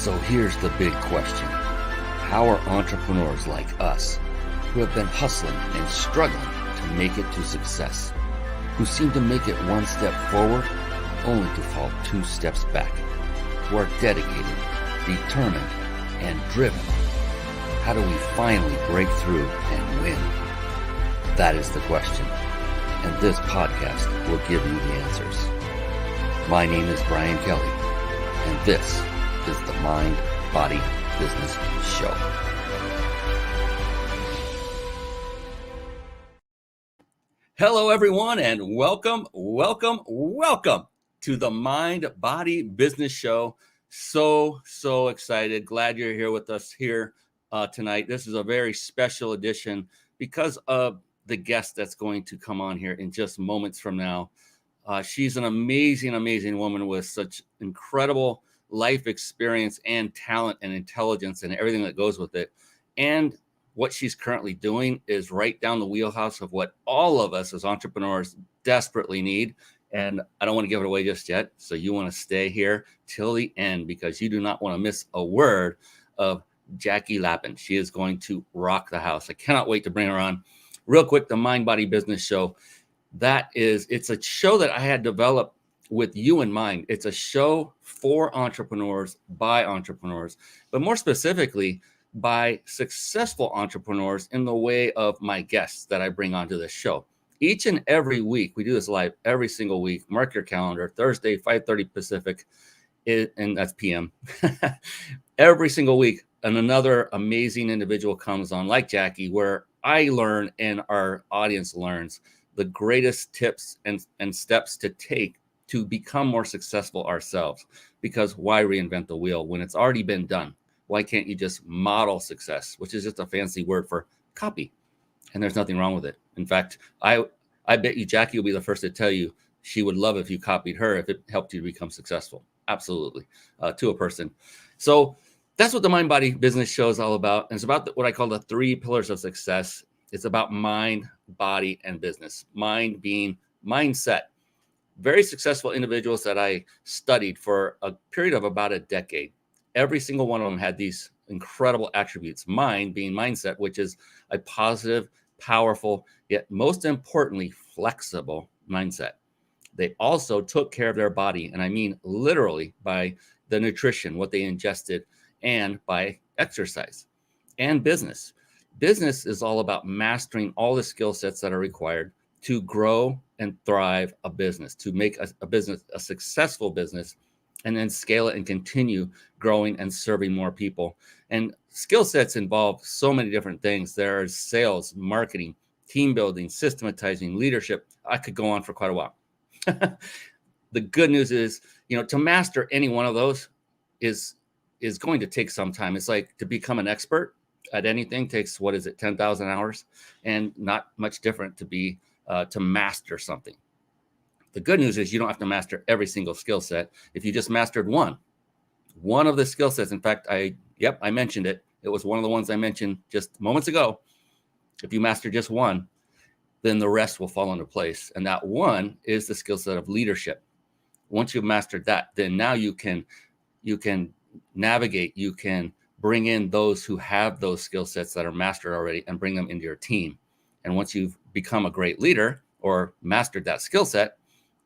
So here's the big question. How are entrepreneurs like us, who have been hustling and struggling to make it to success, who seem to make it one step forward only to fall two steps back, who are dedicated, determined, and driven? How do we finally break through and win? That is the question, and this podcast will give you the answers. My name is Brian Kelly, and this is the Mind, Body, Business Show. Hello, everyone, and welcome to the Mind, Body, Business Show. So excited. Glad you're here with us here tonight. This is a very special edition because of the guest that's going to come on here in just moments from now. She's an amazing woman with such incredible life experience and talent and intelligence and everything that goes with it. And what she's currently doing is right down the wheelhouse of what all of us as entrepreneurs desperately need. And I don't want to give it away just yet. So you want to stay here till the end because you do not want to miss a word of Jackie Lapin. She is going to rock the house. I cannot wait to bring her on. Real quick, the Mind, Body, Business Show. It's a show that I had developed with you in mind. It's a show for entrepreneurs by entrepreneurs, but more specifically by successful entrepreneurs in the way of my guests that I bring onto this show. Each and every week, we do this live every single week. Mark your calendar, Thursday, 5:30 Pacific, and that's PM. Every single week, and another amazing individual comes on, like Jackie, where I learn and our audience learns the greatest tips and steps to take to become more successful ourselves. Because why reinvent the wheel when it's already been done? Why can't you just model success, which is just a fancy word for copy? And there's nothing wrong with it. In fact, I bet you Jackie will be the first to tell you she would love if you copied her, if it helped you become successful. Absolutely, to a person. So that's what the Mind, Body, Business Show is all about. And it's about what I call the three pillars of success. It's about mind, body, and business. Mind being mindset. Very successful individuals that I studied for a period of about a decade. Every single one of them had these incredible attributes. Mind being mindset, which is a positive, powerful, yet most importantly, flexible mindset. They also took care of their body, and I mean literally by the nutrition, what they ingested, and by exercise. And business. Business is all about mastering all the skill sets that are required to grow and thrive a business, to make a business a successful business, and then scale it and continue growing and serving more people. And skill sets involve so many different things. There's sales, marketing, team building, systematizing, leadership. I could go on for quite a while. The good news is, to master any one of those is going to take some time. It's like to become an expert at anything takes, 10,000 hours, and not much different to master something. The good news is you don't have to master every single skill set. If you just mastered one of the skill sets, in fact, I mentioned it. It was one of the ones I mentioned just moments ago. If you master just one, then the rest will fall into place. And that one is the skill set of leadership. Once you've mastered that, then now you can navigate, you can bring in those who have those skill sets that are mastered already and bring them into your team. And once you've become a great leader or mastered that skill set,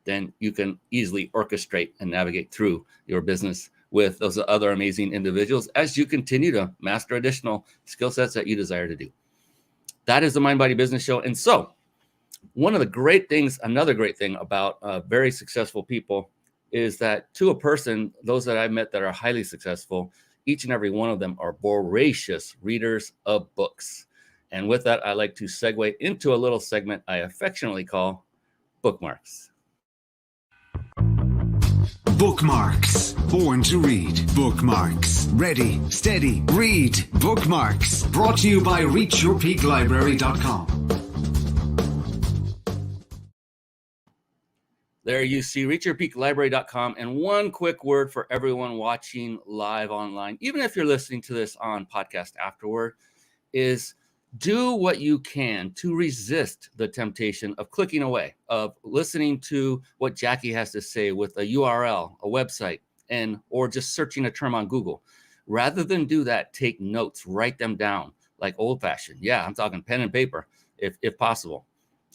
then you can easily orchestrate and navigate through your business with those other amazing individuals as you continue to master additional skill sets that you desire to do. That is the Mind, Body, Business Show. And so another great thing about very successful people is that to a person, those that I've met that are highly successful, each and every one of them are voracious readers of books. And with that, I like to segue into a little segment I affectionately call Bookmarks. Bookmarks. Born to read. Bookmarks. Ready, steady, read. Bookmarks. Brought to you by reachyourpeaklibrary.com. There you see reachyourpeaklibrary.com. And one quick word for everyone watching live online, even if you're listening to this on podcast afterward, is do what you can to resist the temptation of clicking away, of listening to what Jackie has to say with a URL, a website, or just searching a term on Google. Rather than do that, take notes, write them down like old fashioned. Yeah, I'm talking pen and paper if possible,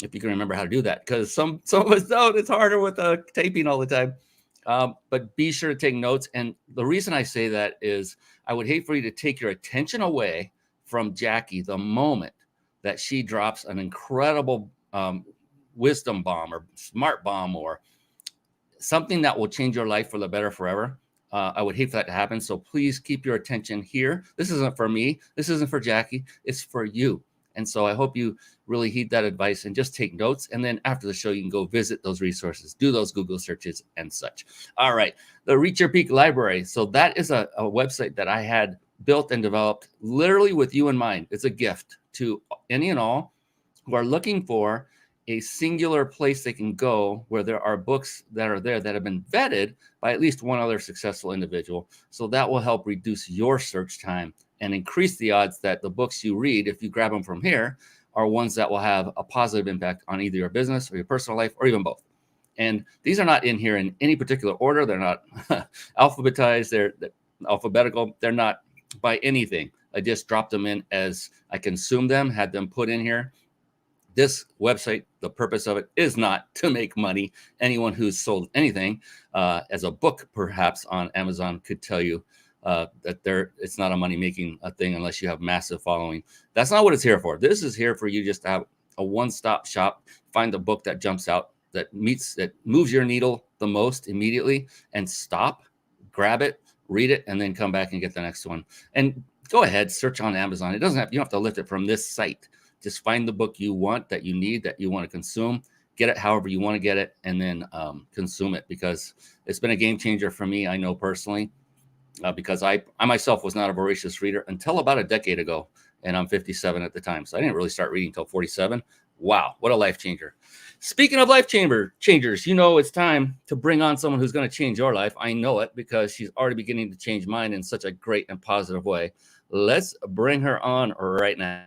if you can remember how to do that, because some of us don't. It's harder with taping all the time. But be sure to take notes. And the reason I say that is I would hate for you to take your attention away from Jackie the moment that she drops an incredible wisdom bomb or smart bomb or something that will change your life for the better forever. I would hate for that to happen. So please keep your attention here. This isn't for me. This isn't for Jackie. It's for you. And so I hope you really heed that advice and just take notes. And then after the show, you can go visit those resources, do those Google searches and such. All right. The Reach Your Peak Library. So that is a website that I had built and developed literally with you in mind. It's a gift to any and all who are looking for a singular place they can go where there are books that are there that have been vetted by at least one other successful individual. So that will help reduce your search time and increase the odds that the books you read, if you grab them from here, are ones that will have a positive impact on either your business or your personal life or even both. And these are not in here in any particular order. They're not alphabetized. They're alphabetical. They're not by anything. I just dropped them in as I consumed them, had them put in here. This website, the purpose of it is not to make money. Anyone who's sold anything as a book, perhaps on Amazon, could tell you that it's not a money-making thing unless you have massive following. That's not what it's here for. This is here for you just to have a one-stop shop, find the book that jumps out, that moves your needle the most immediately, and stop, grab it, read it, and then come back and get the next one. And go ahead, search on Amazon. You don't have to lift it from this site. Just find the book you want, that you need, that you want to consume, get it however you want to get it, and then consume it, because it's been a game changer for me. I know personally, because I myself was not a voracious reader until about a decade ago, and I'm 57 at the time. So I didn't really start reading until 47. Wow, what a life changer. Speaking of life changers, it's time to bring on someone who's going to change your life. I know it because she's already beginning to change mine in such a great and positive way. Let's bring her on right now.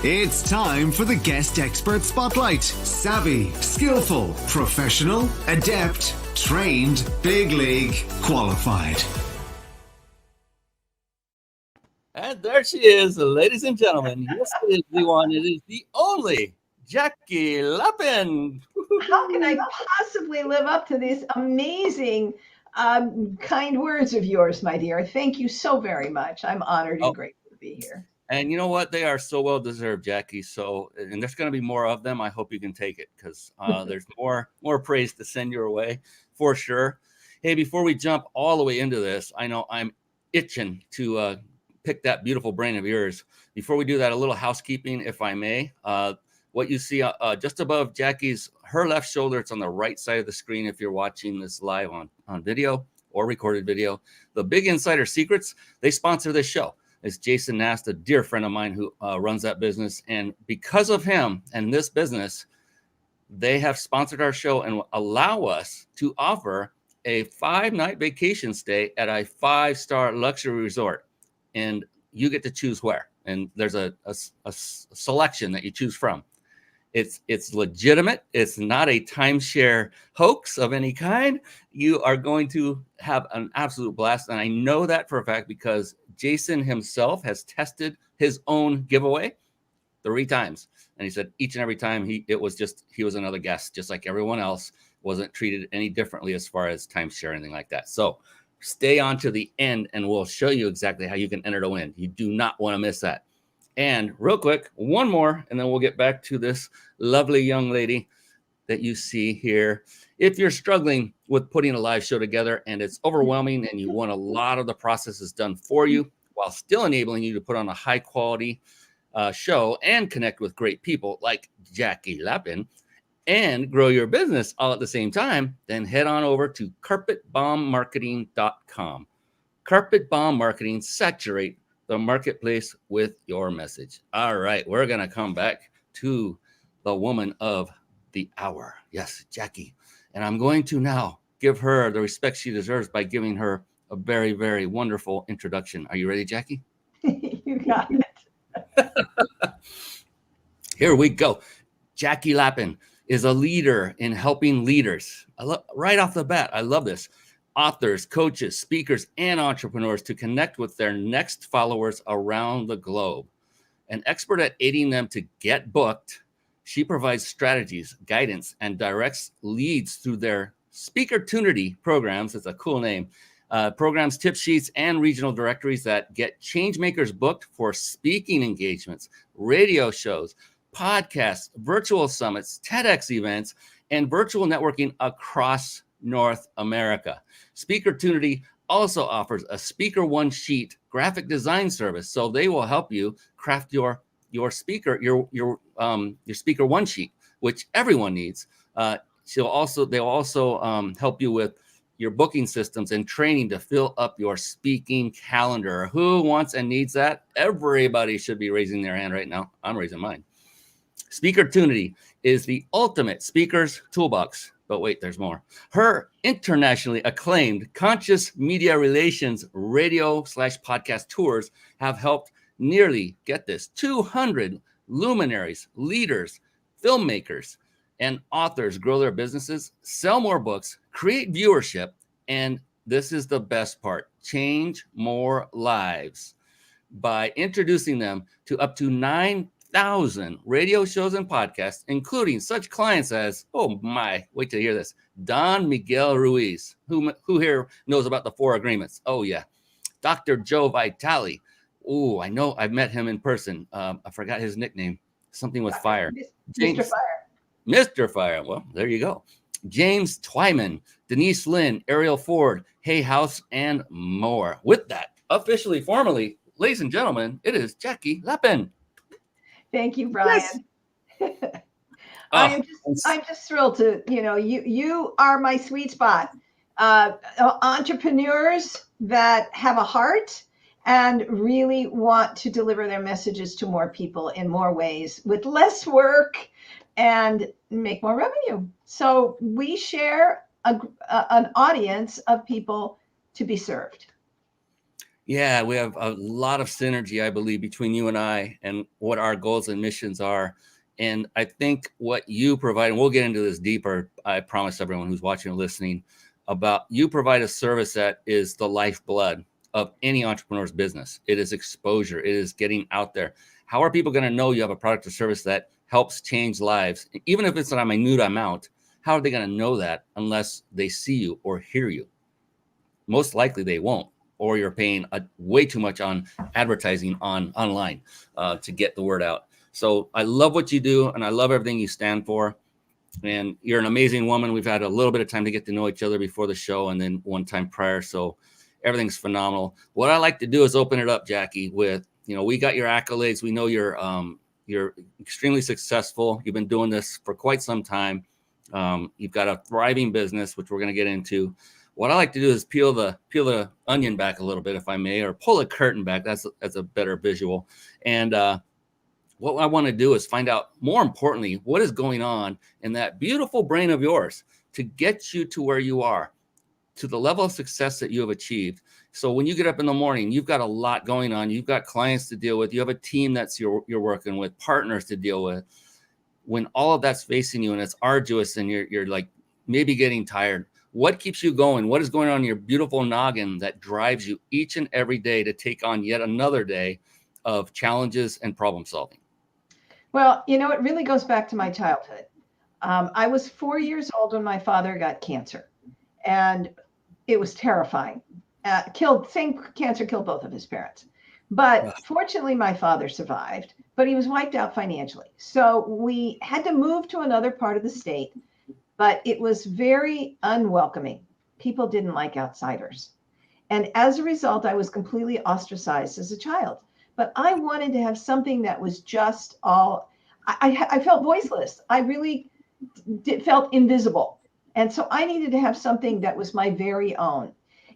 It's time for the Guest Expert Spotlight. Savvy, skillful, professional, adept, trained, big league, qualified. And there she is, ladies and gentlemen. Yes, it is the one. It is the only Jackie Lapin. How can I possibly live up to these amazing kind words of yours, my dear? Thank you so very much. I'm honored and grateful to be here. And you know what? They are so well deserved, Jackie. So, and there's going to be more of them. I hope you can take it, because there's more praise to send your way for sure. Hey, before we jump all the way into this, I know I'm itching to pick that beautiful brain of yours. Before we do that, a little housekeeping, if I may. What you see just above her left shoulder, it's on the right side of the screen if you're watching this live on video or recorded video. The Big Insider Secrets, they sponsor this show. It's Jason Nast, a dear friend of mine who runs that business. And because of him and this business, they have sponsored our show and allow us to offer a 5-night vacation stay at a 5-star luxury resort. And you get to choose where. And there's a selection that you choose from. It's legitimate. It's not a timeshare hoax of any kind. You are going to have an absolute blast. And I know that for a fact because Jason himself has tested his own giveaway 3 times. And he said each and every time he was another guest, just like everyone else, wasn't treated any differently as far as timeshare or anything like that. So stay on to the end and we'll show you exactly how you can enter to win. You do not want to miss that. And real quick, one more, and then we'll get back to this lovely young lady that you see here. If you're struggling with putting a live show together and it's overwhelming and you want a lot of the processes done for you while still enabling you to put on a high quality show and connect with great people like Jackie Lapin and grow your business all at the same time, then head on over to carpetbombmarketing.com. Carpet Bomb Marketing, saturate the marketplace with your message. All right, we're going to come back to the woman of the hour. Yes, Jackie. And I'm going to now give her the respect she deserves by giving her a very, very wonderful introduction. Are you ready, Jackie? You got it. Here we go. Jackie Lapin is a leader in helping leaders. Right off the bat, I love this. authors, coaches, speakers, and entrepreneurs to connect with their next followers around the globe. An expert at aiding them to get booked, she provides strategies, guidance, and directs leads through their SpeakerTunity programs. It's a cool name. Programs, tip sheets, and regional directories that get changemakers booked for speaking engagements, radio shows, podcasts, virtual summits, TEDx events, and virtual networking across North America. SpeakerTunity also offers a Speaker One Sheet graphic design service, so they will help you craft your speaker Speaker One Sheet, which everyone needs. They'll also help you with your booking systems and training to fill up your speaking calendar. Who wants and needs that? Everybody should be raising their hand right now. I'm raising mine. SpeakerTunity is the ultimate speaker's toolbox. But wait, there's more. Her internationally acclaimed conscious media relations radio/podcast tours have helped nearly, get this, 200 luminaries, leaders, filmmakers, and authors grow their businesses, sell more books, create viewership, and this is the best part, change more lives by introducing them to up to 9,000 radio shows and podcasts, including such clients as, oh my, wait till you hear this, Don Miguel Ruiz, who here knows about the 4 agreements? Oh yeah. Dr. Joe Vitale. Oh, I know, I've met him in person. I forgot his nickname, something with fire. Mr. Fire. Mr. Fire. Well, there you go. James Twyman, Denise Linn, Arielle Ford, Hay House, and more. With that, officially, formally, ladies and gentlemen, it is Jackie Lapin. Thank you, Brian. Yes. I'm just thrilled to, you are my sweet spot. Entrepreneurs that have a heart and really want to deliver their messages to more people in more ways with less work and make more revenue. So we share an audience of people to be served. Yeah, we have a lot of synergy, I believe, between you and I and what our goals and missions are. And I think what you provide, and we'll get into this deeper, I promise everyone who's watching or listening, about you provide a service that is the lifeblood of any entrepreneur's business. It is exposure. It is getting out there. How are people going to know you have a product or service that helps change lives? Even if it's not a minute amount, how are they going to know that unless they see you or hear you? Most likely they won't, or you're paying way too much on advertising online to get the word out. So I love what you do, and I love everything you stand for. And you're an amazing woman. We've had a little bit of time to get to know each other before the show and then one time prior. So everything's phenomenal. What I like to do is open it up, Jackie, with, we got your accolades. We know you're extremely successful. You've been doing this for quite some time. You've got a thriving business, which we're going to get into. What I like to do is peel the onion back a little bit, if I may, or pull a curtain back. That's a better visual. And what I want to do is find out, more importantly, what is going on in that beautiful brain of yours to get you to where you are, to the level of success that you have achieved. So when you get up in the morning, you've got a lot going on. You've got clients to deal with. You have a team that's you're working with, partners to deal with. When all of that's facing you and it's arduous and you're like maybe getting tired, what keeps you going? What is going on in your beautiful noggin that drives you each and every day to take on yet another day of challenges and problem solving? Well, it really goes back to my childhood. I was 4 years old when my father got cancer, and it was terrifying. Same cancer killed both of his parents. But fortunately, my father survived, but he was wiped out financially. So we had to move to another part of the state, but it was very unwelcoming. People didn't like outsiders. And as a result, I was completely ostracized as a child. But I wanted to have something that was just all, I felt voiceless. I really felt invisible. And so I needed to have something that was my very own.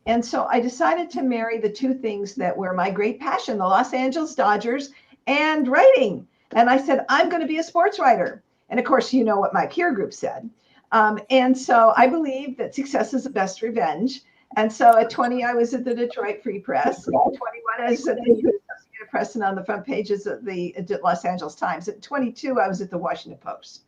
And so I decided to marry the two things that were my great passion, the Los Angeles Dodgers and writing. And I said, I'm going to be a sports writer. And of course, you know what my peer group said. And so I believe that success is the best revenge. And so at 20, I was at the Detroit Free Press. At 21, I was at the Associated Press and on the front pages of the Los Angeles Times. At 22, I was at the Washington Post.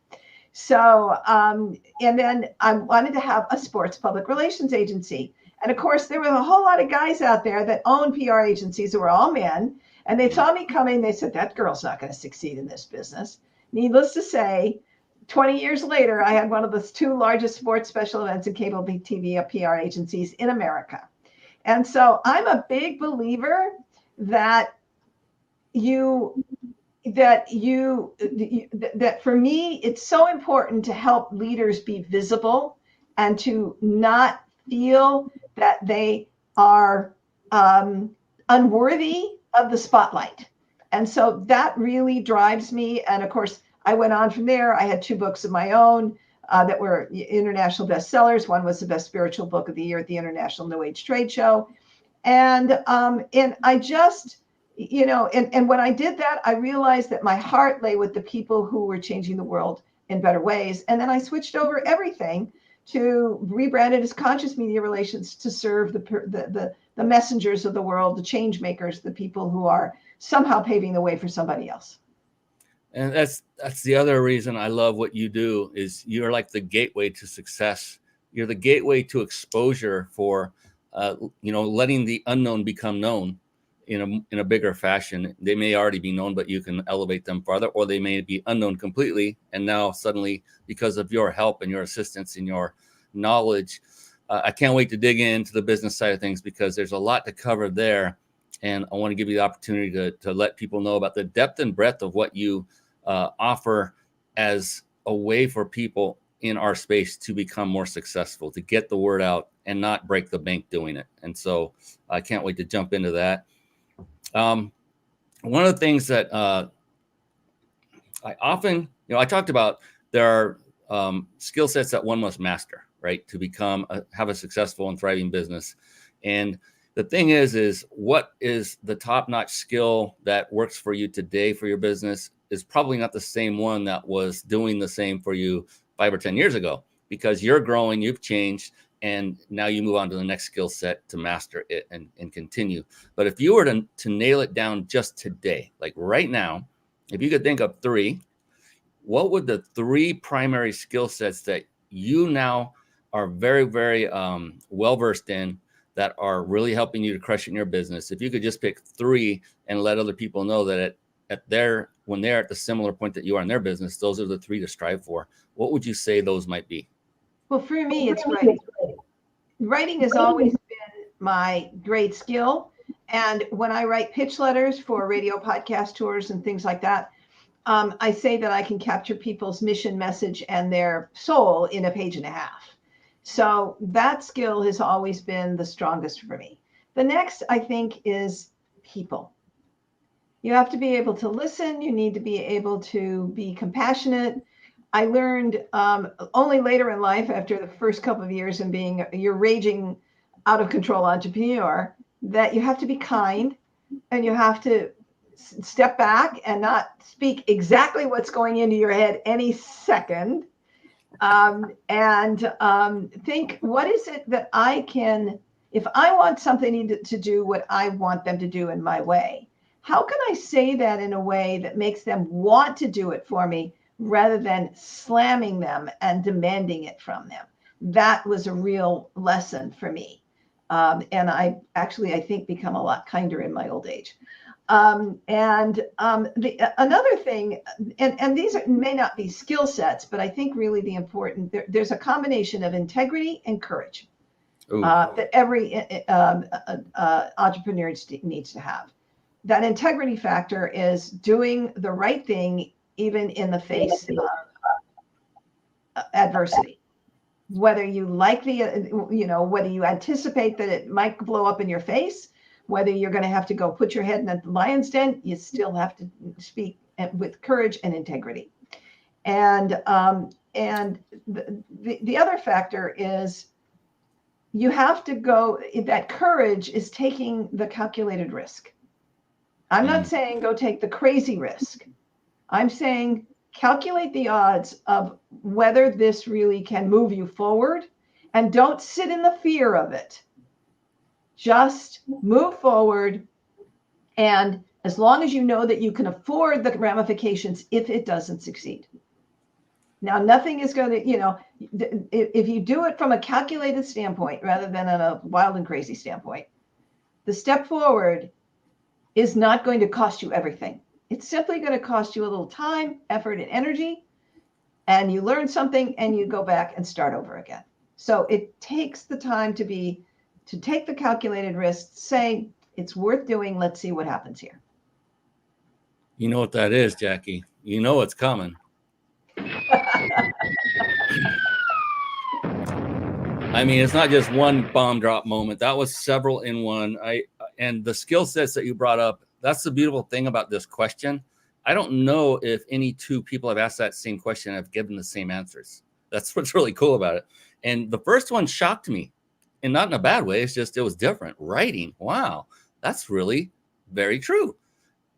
So, and then I wanted to have a sports public relations agency. And of course, there were a whole lot of guys out there that owned PR agencies who were all men. And they saw me coming. They said, that girl's not going to succeed in this business. Needless to say, 20 years later, I had one of the 2 largest sports special events and cable TV PR agencies in America. And so I'm a big believer that that for me, it's so important to help leaders be visible and to not feel that they are unworthy of the spotlight. And so that really drives me. And of course, I went on from there. I had 2 books of my own that were international bestsellers. One was the best spiritual book of the year at the International New Age Trade Show. And I just, and when I did that, I realized that my heart lay with the people who were changing the world in better ways. And then I switched over everything to rebrand it as Conscious Media Relations to serve the messengers of the world, the change makers, the people who are somehow paving the way for somebody else. And that's the other reason I love what you do, is you're like the gateway to success. You're the gateway to exposure for, letting the unknown become known in a bigger fashion. They may already be known, but you can elevate them farther, or they may be unknown completely. And now suddenly, because of your help and your assistance and your knowledge, I can't wait to dig into the business side of things, because there's a lot to cover there. And I want to give you the opportunity to let people know about the depth and breadth of what you offer as a way for people in our space to become more successful, to get the word out and not break the bank doing it. And so I can't wait to jump into that. One of the things that I often, I talked about, there are skill sets that one must master, right, to have a successful and thriving business. And the thing is what is the top-notch skill that works for you today for your business is probably not the same one that was doing the same for you 5 or 10 years ago, because you're growing, you've changed, and now you move on to the next skill set to master it and continue. But if you were to nail it down just today, like right now, if you could think of 3, what would the 3 primary skill sets that you now are very, very well-versed in, that are really helping you to crush it in your business? If you could just pick 3 and let other people know that when they're at the similar point that you are in their business, those are the 3 to strive for, what would you say those might be? Well, for me, it's writing. Writing has always been my great skill. And when I write pitch letters for radio podcast tours and things like that, I say that I can capture people's mission, message, and their soul in a page and a half. So that skill has always been the strongest for me. The next, I think, is people. You have to be able to listen. You need to be able to be compassionate. I learned only later in life, after the first couple of years and being your raging, out of control entrepreneur, that you have to be kind and you have to step back and not speak exactly what's going into your head any second. Think, what is it that I can, if I want something to do what I want them to do in my way, how can I say that in a way that makes them want to do it for me rather than slamming them and demanding it from them? That was a real lesson for me. And I think become a lot kinder in my old age. Another thing, and these may not be skill sets, but I think really the important, there's a combination of integrity and courage that every entrepreneur needs to have. That integrity factor is doing the right thing even in the face of adversity. Whether you like whether you anticipate that it might blow up in your face, whether you're going to have to go put your head in the lion's den, you still have to speak with courage and integrity. And the other factor is you have to go, that courage is taking the calculated risk. I'm not saying go take the crazy risk. I'm saying calculate the odds of whether this really can move you forward, and don't sit in the fear of it. Just move forward. And as long as you know that you can afford the ramifications if it doesn't succeed. Now, nothing is going to, if you do it from a calculated standpoint rather than on a wild and crazy standpoint, the step forward is not going to cost you everything. It's simply going to cost you a little time, effort, and energy, and you learn something and you go back and start over again. So it takes the time to take the calculated risk, say it's worth doing. Let's see what happens here. You know what that is, Jackie. You know what's coming. I mean, it's not just one bomb drop moment. That was several in one. And the skill sets that you brought up, that's the beautiful thing about this question. I don't know if any two people have asked that same question have given the same answers. That's what's really cool about it. And the first one shocked me, and not in a bad way. It's just, it was different. Writing. Wow. That's really very true.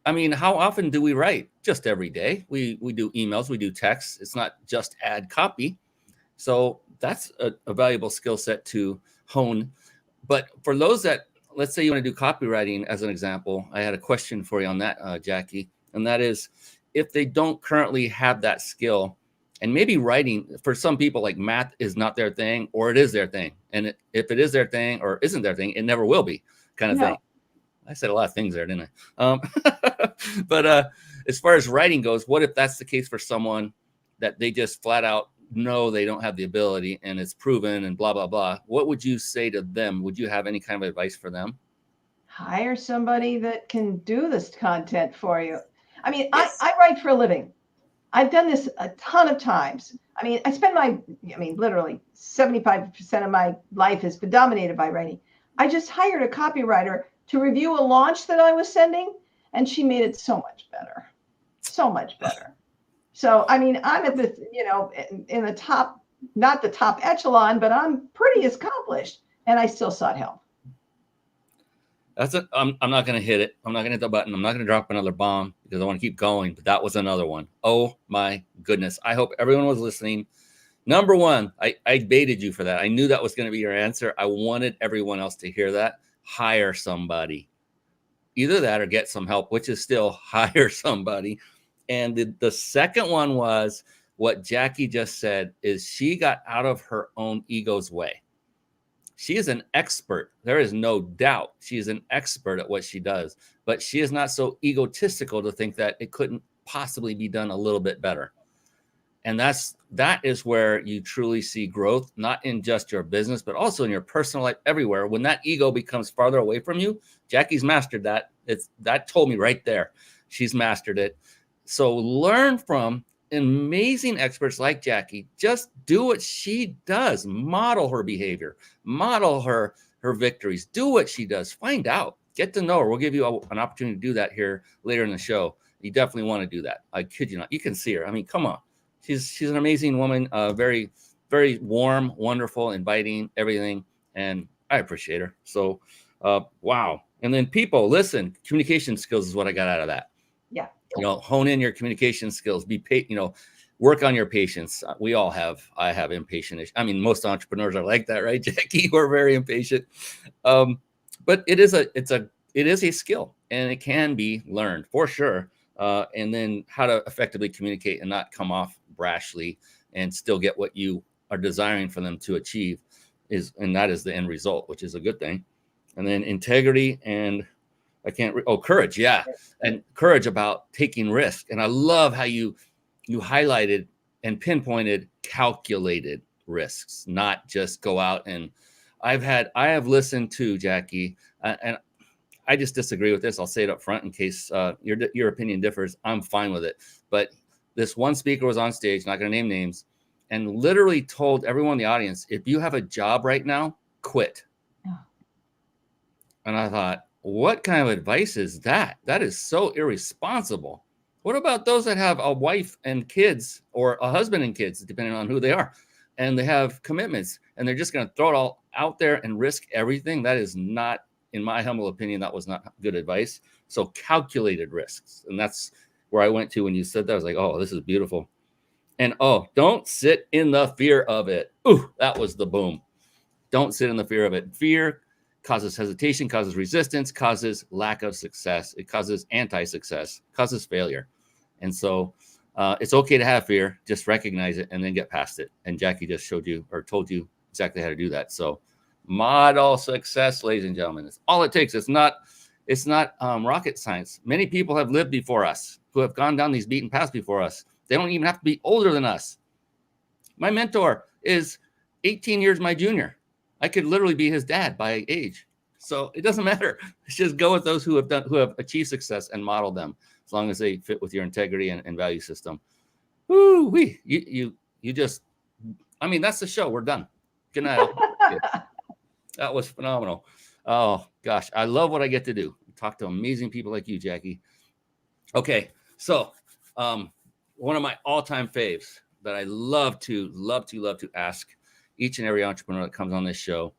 I mean, how often do we write? Just every day. We do emails, we do texts. It's not just add copy. So that's a valuable skill set to hone. But for those that, let's say you want to do copywriting as an example, I had a question for you on that, Jackie. And that is, if they don't currently have that skill, and maybe writing, for some people, like math is not their thing, or it is their thing. And if it is their thing or isn't their thing, it never will be, kind of thing. I said a lot of things there, didn't I? But as far as writing goes, what if that's the case for someone that they just flat out know they don't have the ability and it's proven and blah, blah, blah? What would you say to them? Would you have any kind of advice for them? Hire somebody that can do this content for you. I mean, yes. I write for a living. I've done this a ton of times. I mean, literally 75% of my life has been dominated by writing. I just hired a copywriter to review a launch that I was sending, and she made it so much better. So much better. So, I mean, I'm at the, in the top, not the top echelon, but I'm pretty accomplished, and I still sought help. I'm not going to hit it. I'm not going to hit the button. I'm not going to drop another bomb because I want to keep going. But that was another one. Oh, my goodness. I hope everyone was listening. Number one, I baited you for that. I knew that was going to be your answer. I wanted everyone else to hear that. Hire somebody. Either that or get some help, which is still hire somebody. And the second one was what Jackie just said, is she got out of her own ego's way. She is an expert. There is no doubt she is an expert at what she does, but she is not so egotistical to think that it couldn't possibly be done a little bit better. And that is where you truly see growth, not in just your business, but also in your personal life, everywhere. When that ego becomes farther away from you, Jackie's mastered that. That told me right there. She's mastered it. So learn from amazing experts like Jackie. Just do what she does. Model her behavior. Model her victories. Do what she does. Find out. Get to know her. We'll give you an opportunity to do that here later in the show. You definitely want to do that. I kid you not. You can see her. I mean, come on. She's an amazing woman. Very, very warm, wonderful, inviting, everything. And I appreciate her. So, wow. And then people, listen, communication skills is what I got out of that. Yeah. Hone in your communication skills, work on your patience. We all have, I have impatient. I mean, most entrepreneurs are like that, right, Jackie? We're very impatient. But it is a skill, and it can be learned for sure. And then how to effectively communicate and not come off brashly and still get what you are desiring for them to achieve and that is the end result, which is a good thing. And then integrity and courage. Yeah. And courage about taking risk. And I love how you highlighted and pinpointed calculated risks, not just go out. And I have listened to Jackie, and I just disagree with this. I'll say it up front in case your opinion differs. I'm fine with it. But this one speaker was on stage, not going to name names, and literally told everyone in the audience, if you have a job right now, quit. Oh. And I thought, what kind of advice is that? That is so irresponsible. What about those that have a wife and kids, or a husband and kids, depending on who they are, and they have commitments, and they're just going to throw it all out there and risk everything? That is not, in my humble opinion, that was not good advice. So calculated risks. And that's where I went to when you said that. I was like, oh, this is beautiful. And don't sit in the fear of it. Ooh, that was the boom. Don't sit in the fear of it. Fear causes hesitation, causes resistance, causes lack of success. It causes anti-success, causes failure. And so It's okay to have fear. Just recognize it and then get past it. And Jackie just showed you or told you exactly how to do that. So model success, ladies and gentlemen. It's all it takes. It's not rocket science. Many people have lived before us who have gone down these beaten paths before us. They don't even have to be older than us. My mentor is 18 years my junior. I could literally be his dad by age. So it doesn't matter. Let's just go with those who have achieved success and model them, as long as they fit with your integrity and value system. Woo wee. You just, I mean, that's the show. We're done. Good night. That was phenomenal. Oh gosh, I love what I get to do. Talk to amazing people like you, Jackie. Okay, so one of my all-time faves that I love to ask each and every entrepreneur that comes on this show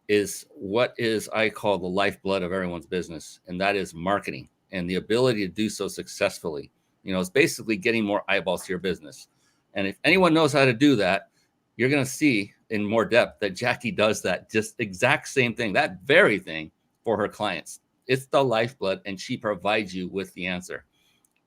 is what is I call the lifeblood of everyone's business, and that is marketing and the ability to do so successfully. You know, it's basically getting more eyeballs to your business. And if anyone knows how to do that, you're going to see in more depth that Jackie does that just exact same thing, that very thing for her clients. It's the lifeblood, and she provides you with the answer.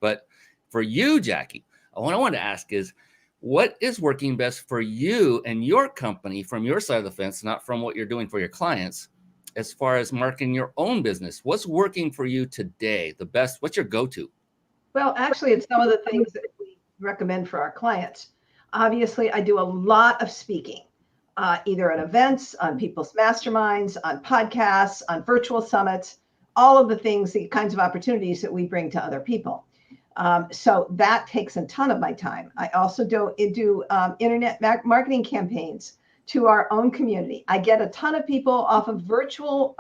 But for you, Jackie, what I want to ask is, what is working best for you and your company from your side of the fence, not from what you're doing for your clients, as far as marketing your own business? What's working for you today? The best, what's your go-to? Well, actually, it's some of the things that we recommend for our clients. Obviously, I do a lot of speaking, either at events, on people's masterminds, on podcasts, on virtual summits, all of the things, the kinds of opportunities that we bring to other people. So that takes a ton of my time. I also do internet marketing campaigns to our own community. I get a ton of people off of virtual,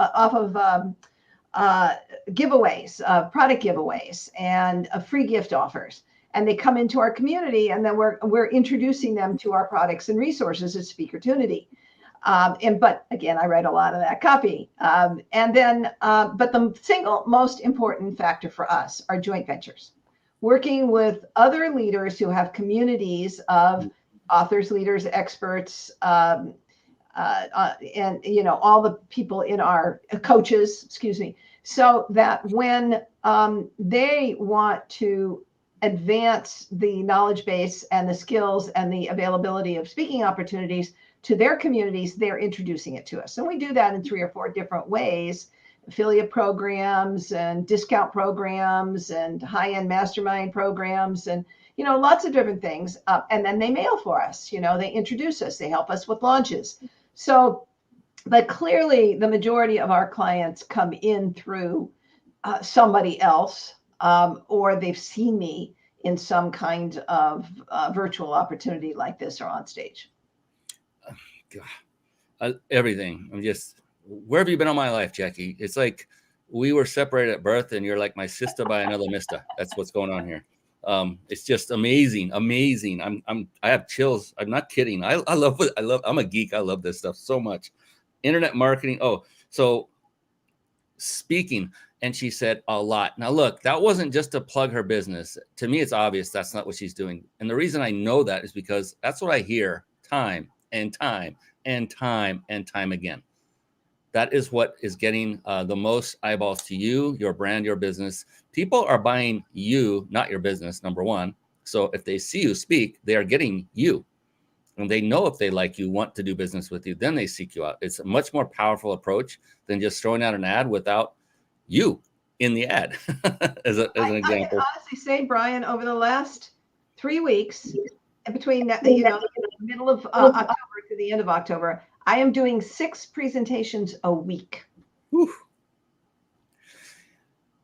giveaways, product giveaways, and free gift offers. And they come into our community, and then we're introducing them to our products and resources at SpeakerTunity. But again, I write a lot of that copy. But the single most important factor for us are joint ventures. Working with other leaders who have communities of authors, leaders, experts, and all the people in our coaches, so that when they want to advance the knowledge base and the skills and the availability of speaking opportunities to their communities, they're introducing it to us. And we do that in 3 or 4 different ways: affiliate programs and discount programs and high-end mastermind programs, and lots of different things. And then they mail for us. They introduce us, they help us with launches. So, but clearly the majority of our clients come in through somebody else, or they've seen me in some kind of virtual opportunity like this or on stage. God, everything. Where have you been all my life, Jackie? It's like we were separated at birth, and you're like my sister by another mister. That's what's going on here. It's just amazing. I have chills. I'm not kidding. I'm a geek. I love this stuff so much. Internet marketing. Oh, so speaking. And she said a lot. Now, look, that wasn't just to plug her business. To me, it's obvious that's not what she's doing. And the reason I know that is because that's what I hear time and time and time and time again. That is what is getting the most eyeballs to you, your brand, your business. People are buying you, not your business, number one. So if they see you speak, they are getting you. And they know if they like you, want to do business with you, then they seek you out. It's a much more powerful approach than just throwing out an ad without you in the ad, as an example. I can honestly say, Brian, over the last 3 weeks, between the middle of October to the end of October, I am doing 6 presentations a week. Whew.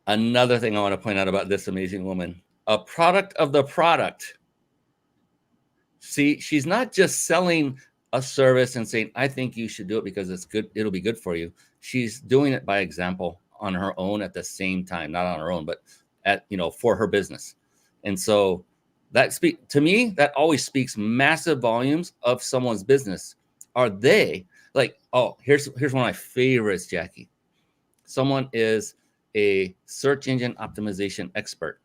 Another thing I want to point out about this amazing woman, a product of the product. See, she's not just selling a service and saying, I think you should do it because it's good. It'll be good for you. She's doing it by example on her own at the same time, not on her own, but for her business. And so to me, that always speaks massive volumes of someone's business. Are they like, oh, here's one of my favorites, Jackie. Someone is a search engine optimization expert,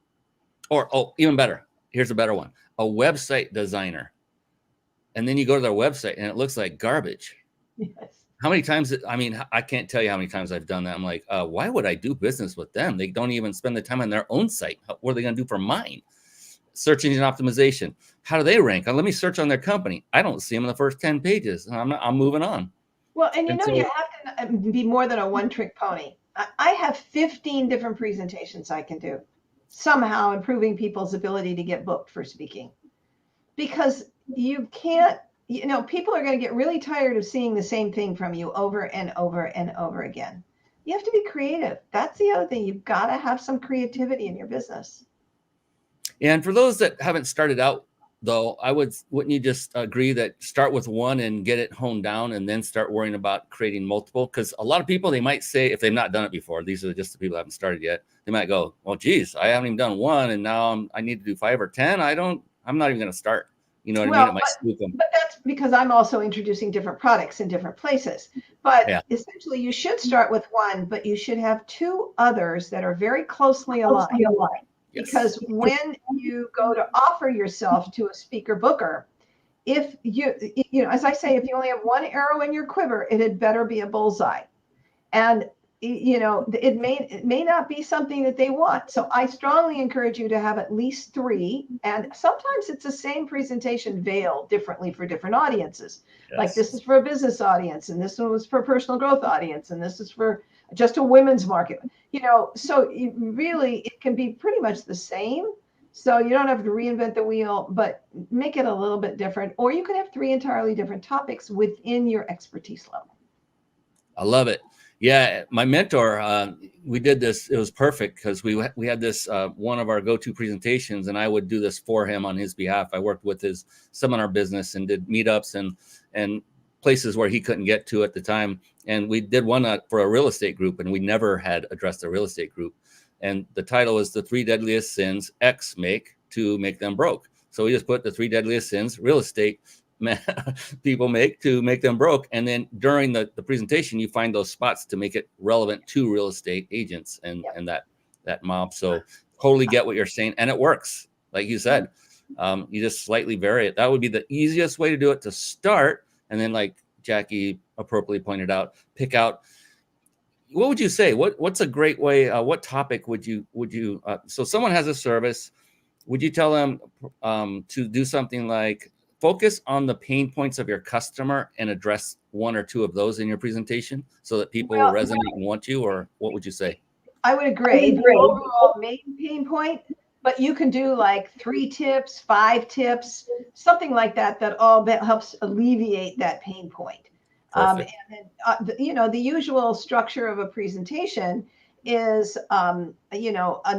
or, even better. Here's a better one, a website designer. And then you go to their website and it looks like garbage. Yes. How many times, I can't tell you how many times I've done that. I'm like, why would I do business with them? They don't even spend the time on their own site. What are they going to do for mine? search engine optimization. How do they rank? Let me search on their company. I don't see them in the first 10 pages. I'm moving on. Well, and so, you have to be more than a one-trick pony. I have 15 different presentations I can do, somehow improving people's ability to get booked for speaking. Because you can't, people are going to get really tired of seeing the same thing from you over and over and over again. You have to be creative. That's the other thing. You've got to have some creativity in your business. And for those that haven't started out, though, wouldn't you just agree that start with one and get it honed down and then start worrying about creating multiple? Because a lot of people, they might say, if they've not done it before, these are just the people that haven't started yet, they might go, well, geez, I haven't even done one, and now I need to do 5 or 10. I'm not even going to start. You know what I mean? It might spook them. But that's because I'm also introducing different products in different places. But essentially, you should start with one, but you should have 2 others that are very closely aligned. Yes. Because when you go to offer yourself to a speaker booker, if as I say, if you only have one arrow in your quiver, it had better be a bullseye. And it may not be something that they want. So I strongly encourage you to have at least 3. And sometimes it's the same presentation veiled differently for different audiences. Yes. Like this is for a business audience, and this one was for a personal growth audience, and this is for just a women's market. So it can be pretty much the same. So you don't have to reinvent the wheel, but make it a little bit different. Or you can have 3 entirely different topics within your expertise level. I love it. Yeah, my mentor, we did this. It was perfect because we had this one of our go-to presentations, and I would do this for him on his behalf. I worked with his seminar business and did meetups and places where he couldn't get to at the time. And we did one for a real estate group, and we never had addressed a real estate group. And the title is The 3 Deadliest Sins X Make to Make Them Broke. So we just put the 3 deadliest sins real estate people make to make them broke. And then during the presentation, you find those spots to make it relevant to real estate agents and that mob. So totally get what you're saying. And it works. Like you said, you just slightly vary it. That would be the easiest way to do it to start. And then, like Jackie appropriately pointed out, pick out, what would you say? What's a great way? What topic would you so someone has a service, would you tell them to do something like focus on the pain points of your customer and address 1 or 2 of those in your presentation so that people will resonate and want you? Or what would you say? I would agree. The overall main pain point, but you can do like 3 tips, 5 tips, something like that all that helps alleviate that pain point. And then, the usual structure of a presentation is, an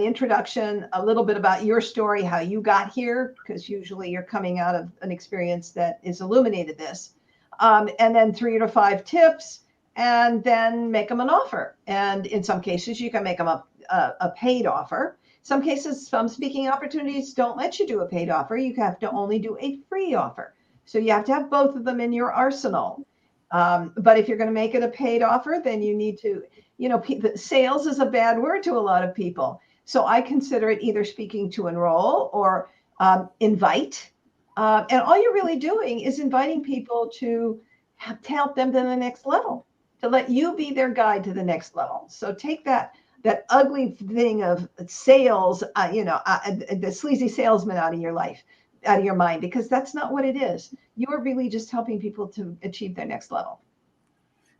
introduction, a little bit about your story, how you got here, because usually you're coming out of an experience that has illuminated this, and then 3 to 5 tips, and then make them an offer. And in some cases, you can make them a paid offer. Some cases, some speaking opportunities don't let you do a paid offer. You have to only do a free offer. So you have to have both of them in your arsenal. But if you're going to make it a paid offer, then you need to, sales is a bad word to a lot of people. So I consider it either speaking to enroll or invite. And all you're really doing is inviting people to help them to the next level, to let you be their guide to the next level. So take that ugly thing of sales, the sleazy salesman out of your life, out of your mind, because that's not what it is. You are really just helping people to achieve their next level.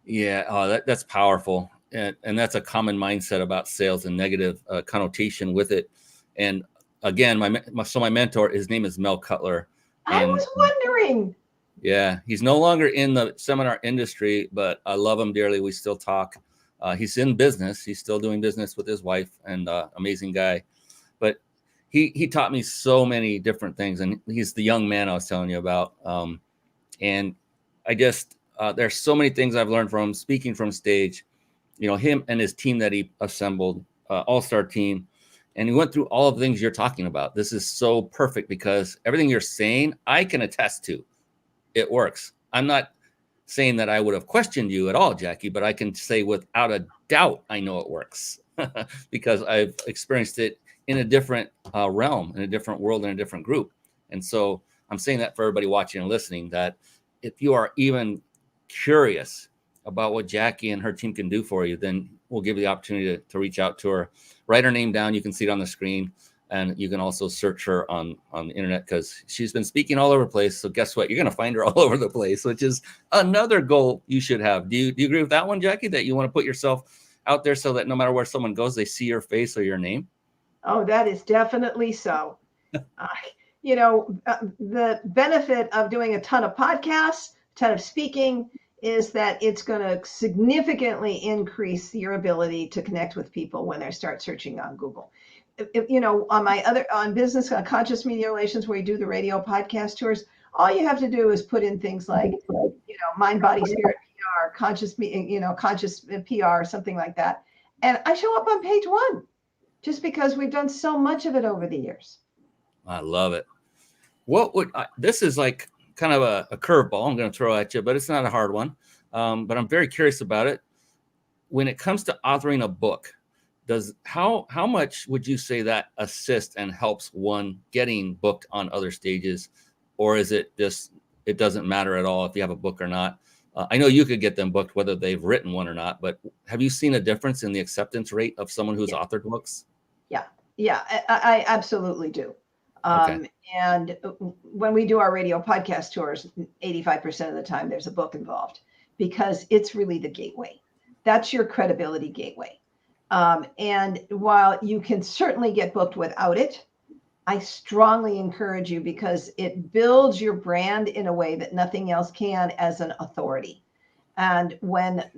Yeah, that's powerful. And that's a common mindset about sales and negative connotation with it. And again, my mentor, his name is Mel Cutler. I was wondering. Yeah, he's no longer in the seminar industry, but I love him dearly. We still talk. He's in business. He's still doing business with his wife, and amazing guy. But he taught me so many different things, and he's the young man I was telling you about. And I just there's so many things I've learned from him, speaking from stage. Him and his team that he assembled, all-star team, and he went through all of the things you're talking about. This is so perfect because everything you're saying, I can attest to. It works. I'm not saying that I would have questioned you at all, Jackie, but I can say without a doubt, I know it works because I've experienced it in a different realm, in a different world, in a different group. And so I'm saying that for everybody watching and listening, that if you are even curious about what Jackie and her team can do for you, then we'll give you the opportunity to reach out to her. Write her name down. You can see it on the screen. And you can also search her on the internet because she's been speaking all over the place. So guess what? You're going to find her all over the place, which is another goal you should have. Do you agree with that one, Jackie, that you want to put yourself out there so that no matter where someone goes, they see your face or your name? Oh, that is definitely so. The benefit of doing a ton of podcasts, a ton of speaking, is that it's going to significantly increase your ability to connect with people when they start searching on Google. On business, conscious media relations, where you do the radio podcast tours, all you have to do is put in things like, mind, body, spirit PR, conscious PR, something like that. And I show up on page 1 just because we've done so much of it over the years. I love it. This is like kind of a curveball I'm going to throw at you, but it's not a hard one. But I'm very curious about it. When it comes to authoring a book, how much would you say that assists and helps one getting booked on other stages? Or is it just, it doesn't matter at all if you have a book or not? I know you could get them booked whether they've written one or not, but have you seen a difference in the acceptance rate of someone who's authored books? Yeah, I absolutely do. Okay. And when we do our radio podcast tours, 85% of the time there's a book involved because it's really the gateway. That's your credibility gateway. And while you can certainly get booked without it, I strongly encourage you because it builds your brand in a way that nothing else can as an authority. And when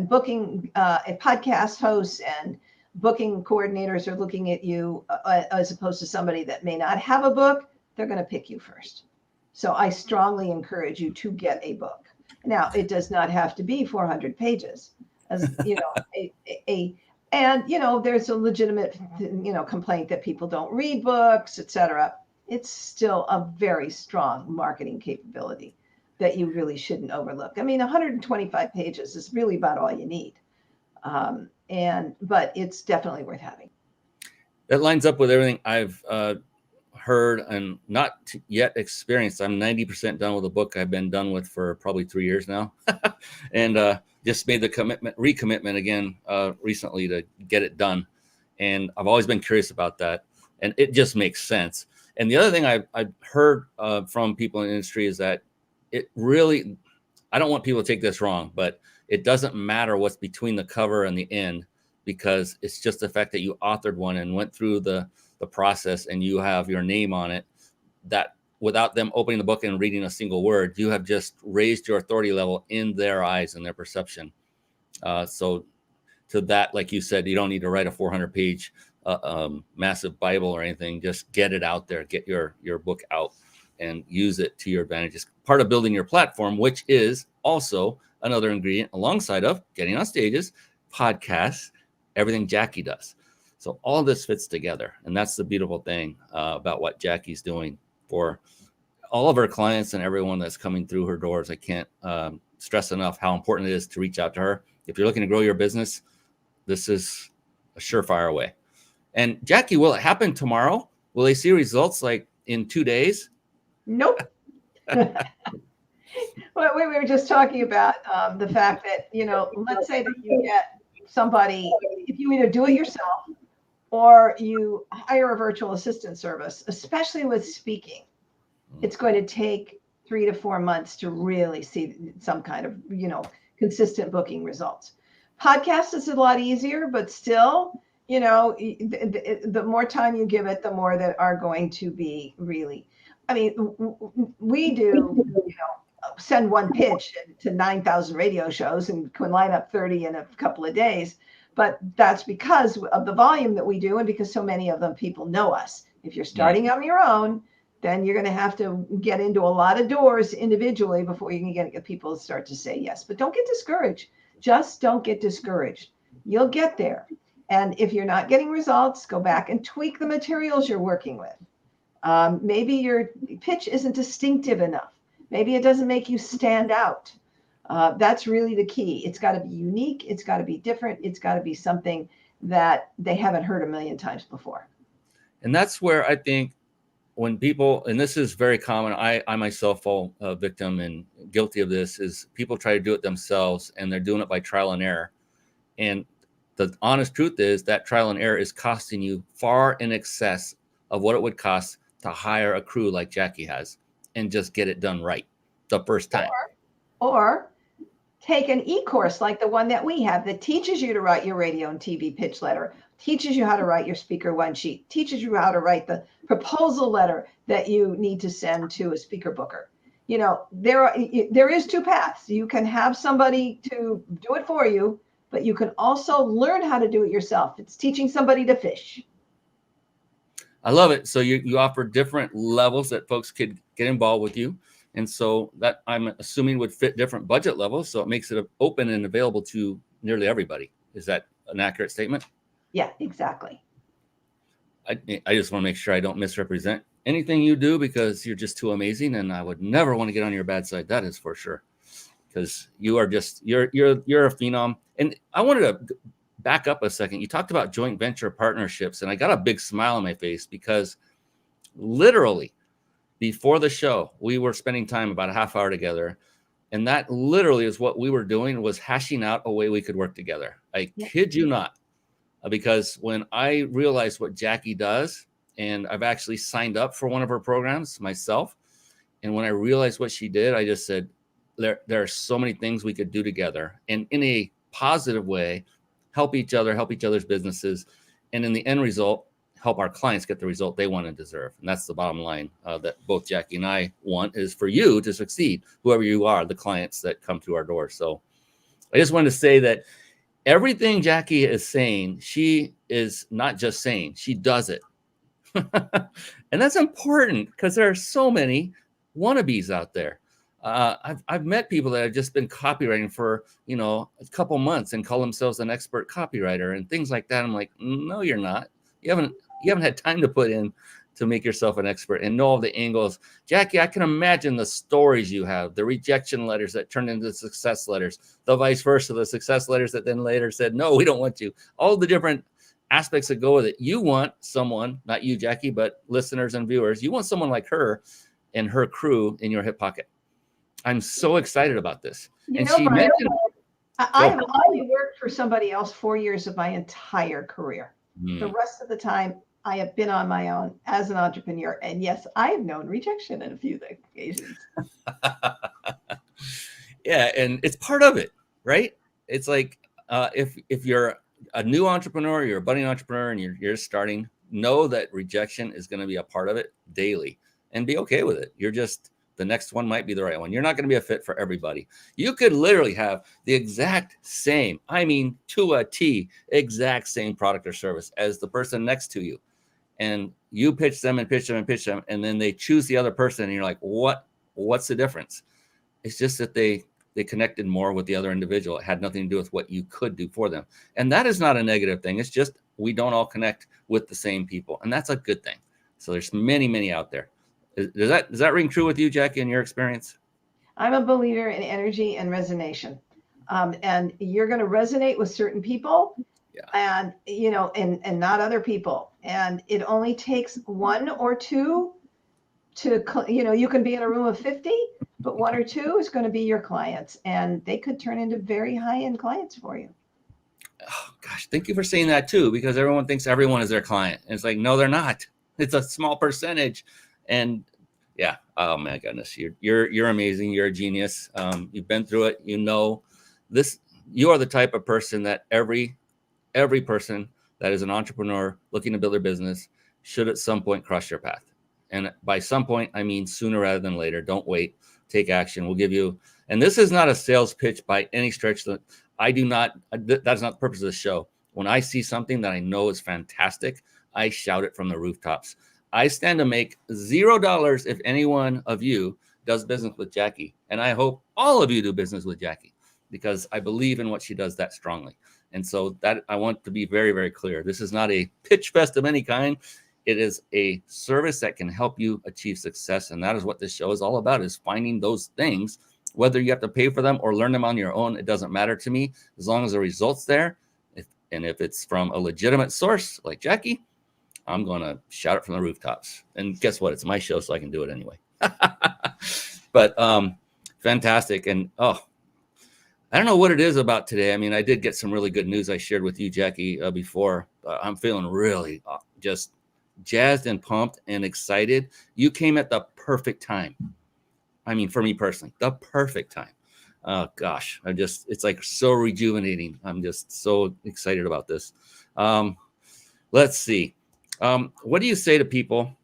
booking a podcast hosts and booking coordinators are looking at you as opposed to somebody that may not have a book, they're going to pick you first. So I strongly encourage you to get a book. Now, it does not have to be 400 pages. As there's a legitimate, complaint that people don't read books, etc. It's still a very strong marketing capability that you really shouldn't overlook. I mean, 125 pages is really about all you need. But it's definitely worth having. That lines up with everything I've heard and not yet experienced. I'm 90% done with a book I've been done with for probably 3 years now. And just made the recommitment again recently to get it done. And I've always been curious about that. And it just makes sense. And the other thing I've heard from people in the industry is that it really, I don't want people to take this wrong, but it doesn't matter what's between the cover and the end, because it's just the fact that you authored one and went through the process and you have your name on it, that without them opening the book and reading a single word, you have just raised your authority level in their eyes and their perception. So to that, like you said, you don't need to write a 400-page massive Bible or anything. Just get it out there, get your book out and use it to your advantage. It's part of building your platform, which is also another ingredient alongside of getting on stages, podcasts, everything Jackie does. So all this fits together. And that's the beautiful thing about what Jackie's doing for all of her clients and everyone that's coming through her doors. I can't stress enough how important it is to reach out to her. If you're looking to grow your business, this is a surefire way. And Jackie, will it happen tomorrow? Will they see results like in 2 days? Nope. Well, we were just talking about the fact that, let's say that you get somebody, if you either do it yourself or you hire a virtual assistant service, especially with speaking, it's going to take 3 to 4 months to really see some kind of, consistent booking results. Podcast is a lot easier, but still, the more time you give it, the more that are going to be really, I mean, we do, send one pitch to 9,000 radio shows and can line up 30 in a couple of days. But that's because of the volume that we do and because so many of them people know us. If you're starting on your own, then you're going to have to get into a lot of doors individually before you can get people to start to say yes. But don't get discouraged. Just don't get discouraged. You'll get there. And if you're not getting results, go back and tweak the materials you're working with. Maybe your pitch isn't distinctive enough. Maybe it doesn't make you stand out. That's really the key. It's got to be unique. It's got to be different. It's got to be something that they haven't heard a million times before. And that's where I think when people, and this is very common, I myself fall victim and guilty of this, is people try to do it themselves and they're doing it by trial and error. And the honest truth is that trial and error is costing you far in excess of what it would cost to hire a crew like Jackie has and just get it done right the first time. Or take an e-course like the one that we have that teaches you to write your radio and TV pitch letter, teaches you how to write your speaker one sheet, teaches you how to write the proposal letter that you need to send to a speaker booker. You know, there is two paths. You can have somebody to do it for you, but you can also learn how to do it yourself. It's teaching somebody to fish. I love it. So you offer different levels that folks could get involved with you. And so that I'm assuming would fit different budget levels. So it makes it open and available to nearly everybody. Is that an accurate statement? Yeah, exactly. I just want to make sure I don't misrepresent anything you do, because you're just too amazing. And I would never want to get on your bad side. That is for sure. Because you are just, you're a phenom. And I wanted to back up a second. You talked about joint venture partnerships, and I got a big smile on my face because literally before the show, we were spending time about a half hour together. And that literally is what we were doing, was hashing out a way we could work together. I kid you not, because when I realized what Jackie does, and I've actually signed up for one of her programs myself, and when I realized what she did, I just said, there are so many things we could do together, and in a positive way, help each other, help each other's businesses, and in the end result, help our clients get the result they want and deserve. And that's the bottom line that both Jackie and I want, is for you to succeed, whoever you are, the clients that come through our door. So I just wanted to say that everything Jackie is saying, she is not just saying, she does it. And that's important, because there are so many wannabes out there. I've met people that have just been copywriting for, a couple months and call themselves an expert copywriter and things like that. I'm like, no, you're not. You haven't had time to put in to make yourself an expert and know all the angles. Jackie, I can imagine the stories you have, the rejection letters that turned into success letters, the vice versa, the success letters that then later said, no, we don't want you. All the different aspects that go with it. You want someone, not you, Jackie, but listeners and viewers, you want someone like her and her crew in your hip pocket. I'm so excited about this. Brian, I have only worked for somebody else 4 years of my entire career. The rest of the time, I have been on my own as an entrepreneur. And yes, I have known rejection on a few occasions. Yeah, and it's part of it, right? It's like if you're a new entrepreneur, you're a budding entrepreneur, and you're starting, know that rejection is going to be a part of it daily, and be okay with it. You're just, the next one might be the right one. You're not going to be a fit for everybody. You could literally have the exact same, I mean, to a T, exact same product or service as the person next to you. And you pitch them and pitch them and pitch them, and then they choose the other person, and you're like, what's the difference? It's just that they connected more with the other individual. It had nothing to do with what you could do for them. And that is not a negative thing. It's just, we don't all connect with the same people. And that's a good thing. So there's many, many out there. Does that ring true with you, Jackie, in your experience? I'm a believer in energy and resonation. And you're going to resonate with certain people, and, and not other people. And it only takes one or two to, you can be in a room of 50, but one or two is going to be your clients, and they could turn into very high-end clients for you. Oh, gosh, thank you for saying that too, because everyone thinks everyone is their client. And it's like, no, they're not. It's a small percentage. And yeah, oh my goodness, you're amazing. You're a genius. You've been through it. You know this. You are the type of person that every person that is an entrepreneur looking to build their business should at some point cross your path. And by some point, I mean sooner rather than later. Don't wait. Take action. We'll give you. And this is not a sales pitch by any stretch. That I do not. That's not the purpose of the show. When I see something that I know is fantastic, I shout it from the rooftops. I stand to make $0 if any one of you does business with Jackie. And I hope all of you do business with Jackie, because I believe in what she does that strongly. And so that I want to be very, very clear. This is not a pitch fest of any kind. It is a service that can help you achieve success. And that is what this show is all about, is finding those things, whether you have to pay for them or learn them on your own. It doesn't matter to me, as long as the result's there. If it's from a legitimate source like Jackie, I'm going to shout it from the rooftops. And guess what? It's my show, so I can do it anyway. But fantastic. And I don't know what it is about today. I mean, I did get some really good news I shared with you, Jackie, before. I'm feeling really just jazzed and pumped and excited. You came at the perfect time. I mean, for me personally, the perfect time. Oh gosh, it's like so rejuvenating. I'm just so excited about this. Let's see. What do you say to people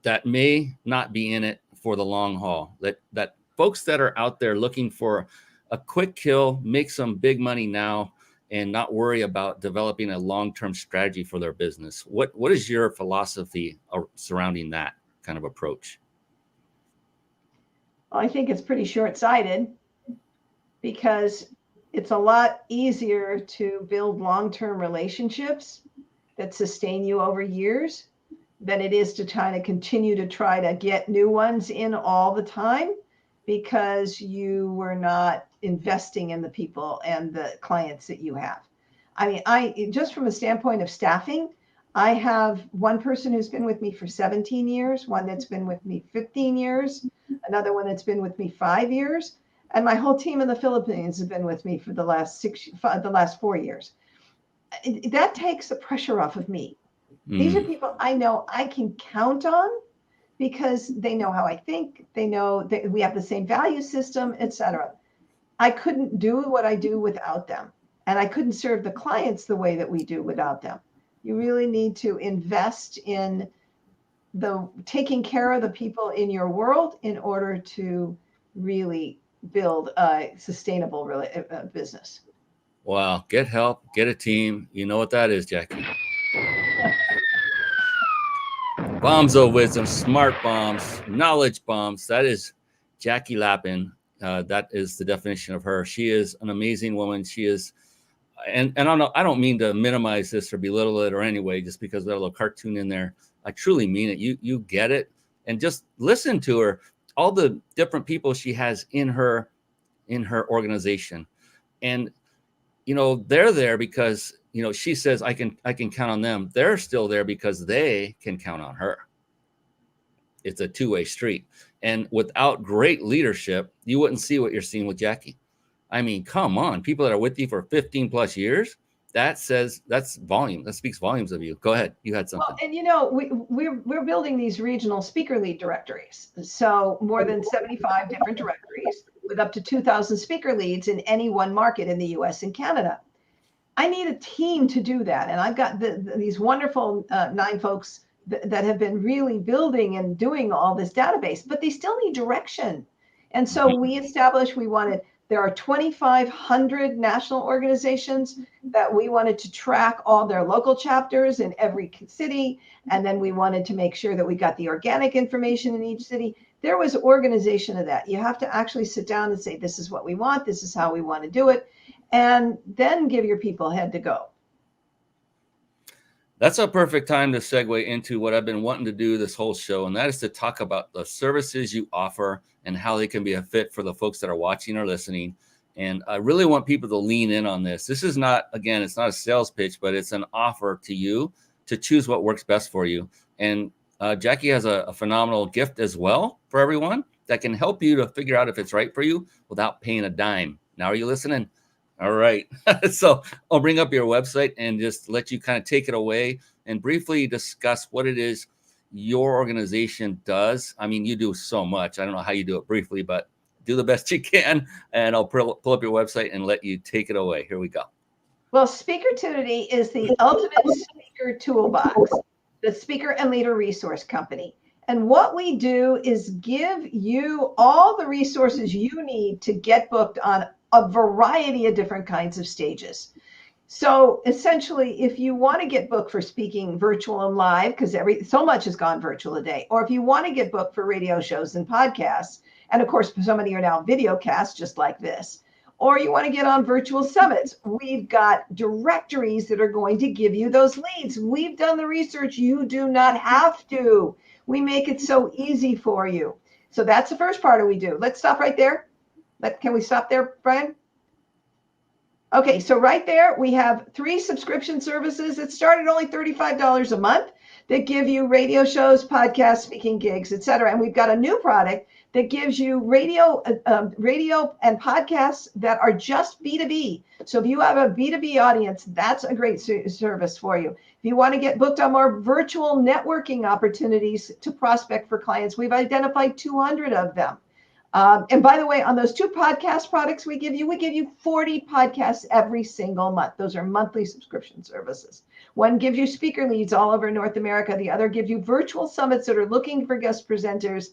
that may not be in it for the long haul? That folks that are out there looking for a quick kill, make some big money now, and not worry about developing a long-term strategy for their business. What is your philosophy surrounding that kind of approach? Well, I think it's pretty short-sighted, because it's a lot easier to build long-term relationships that sustain you over years than it is to continue to try to get new ones in all the time, because you were not investing in the people and the clients that you have. I mean, just from a standpoint of staffing, I have one person who's been with me for 17 years, one that's been with me 15 years, another one that's been with me 5 years, and my whole team in the Philippines has been with me for the last 4 years. That takes the pressure off of me. These are people I know I can count on, because they know how I think, they know that we have the same value system, etc. I couldn't do what I do without them, and I couldn't serve the clients the way that we do without them. You really need to invest in taking care of the people in your world in order to really build a sustainable business. Wow, get help, get a team. You know what that is, Jackie. Bombs of wisdom, smart bombs, knowledge bombs. That is Jackie Lapin. That is the definition of her. She is an amazing woman. She is, and I don't mean to minimize this or belittle it or anyway, just because we have a little cartoon in there. I truly mean it. You get it, and just listen to her. All the different people she has in her organization, and they're there because she says I can count on them. They're still there because they can count on her. It's a two-way street. And without great leadership, you wouldn't see what you're seeing with Jackie. I mean, come on, people that are with you for 15 plus years, that's volume. That speaks volumes of you. Go ahead. You had something. Well, and we're building these regional speaker lead directories. So more than 75 different directories with up to 2,000 speaker leads in any one market in the US and Canada. I need a team to do that. And I've got these wonderful 9 folks that have been really building and doing all this database, but they still need direction. And so there are 2,500 national organizations that we wanted to track all their local chapters in every city. And then we wanted to make sure that we got the organic information in each city. There was organization of that. You have to actually sit down and say, this is what we want. This is how we want to do it. And then give your people a head to go. That's a perfect time to segue into what I've been wanting to do this whole show, and that is to talk about the services you offer and how they can be a fit for the folks that are watching or listening. And I really want people to lean in on this. This is not, again, it's not a sales pitch, but it's an offer to you to choose what works best for you. And Jackie has a phenomenal gift as well for everyone that can help you to figure out if it's right for you without paying a dime. Now, are you listening? All right. So I'll bring up your website and just let you kind of take it away and briefly discuss what it is your organization does. I mean, you do so much. I don't know how you do it briefly, but do the best you can. And I'll pull up your website and let you take it away. Here we go. Well, SpeakerTunity is the ultimate speaker toolbox, the speaker and leader resource company. And what we do is give you all the resources you need to get booked on a variety of different kinds of stages. So essentially, if you want to get booked for speaking virtual and live, because so much has gone virtual today, or if you want to get booked for radio shows and podcasts, and of course, so many are now video casts just like this, or you want to get on virtual summits, we've got directories that are going to give you those leads. We've done the research. You do not have to. We make it so easy for you. So that's the first part of what we do. Let's stop right there. Can we stop there, Brian? Okay, so right there, we have 3 subscription services that start at only $35 a month. that give you radio shows, podcasts, speaking gigs, etc. And we've got a new product that gives you radio and podcasts that are just B2B. So if you have a B2B audience, that's a great service for you. If you want to get booked on more virtual networking opportunities to prospect for clients, we've identified 200 of them. And by the way, on those 2 podcast products we give you 40 podcasts every single month. Those are monthly subscription services. One gives you speaker leads all over North America. The other gives you virtual summits that are looking for guest presenters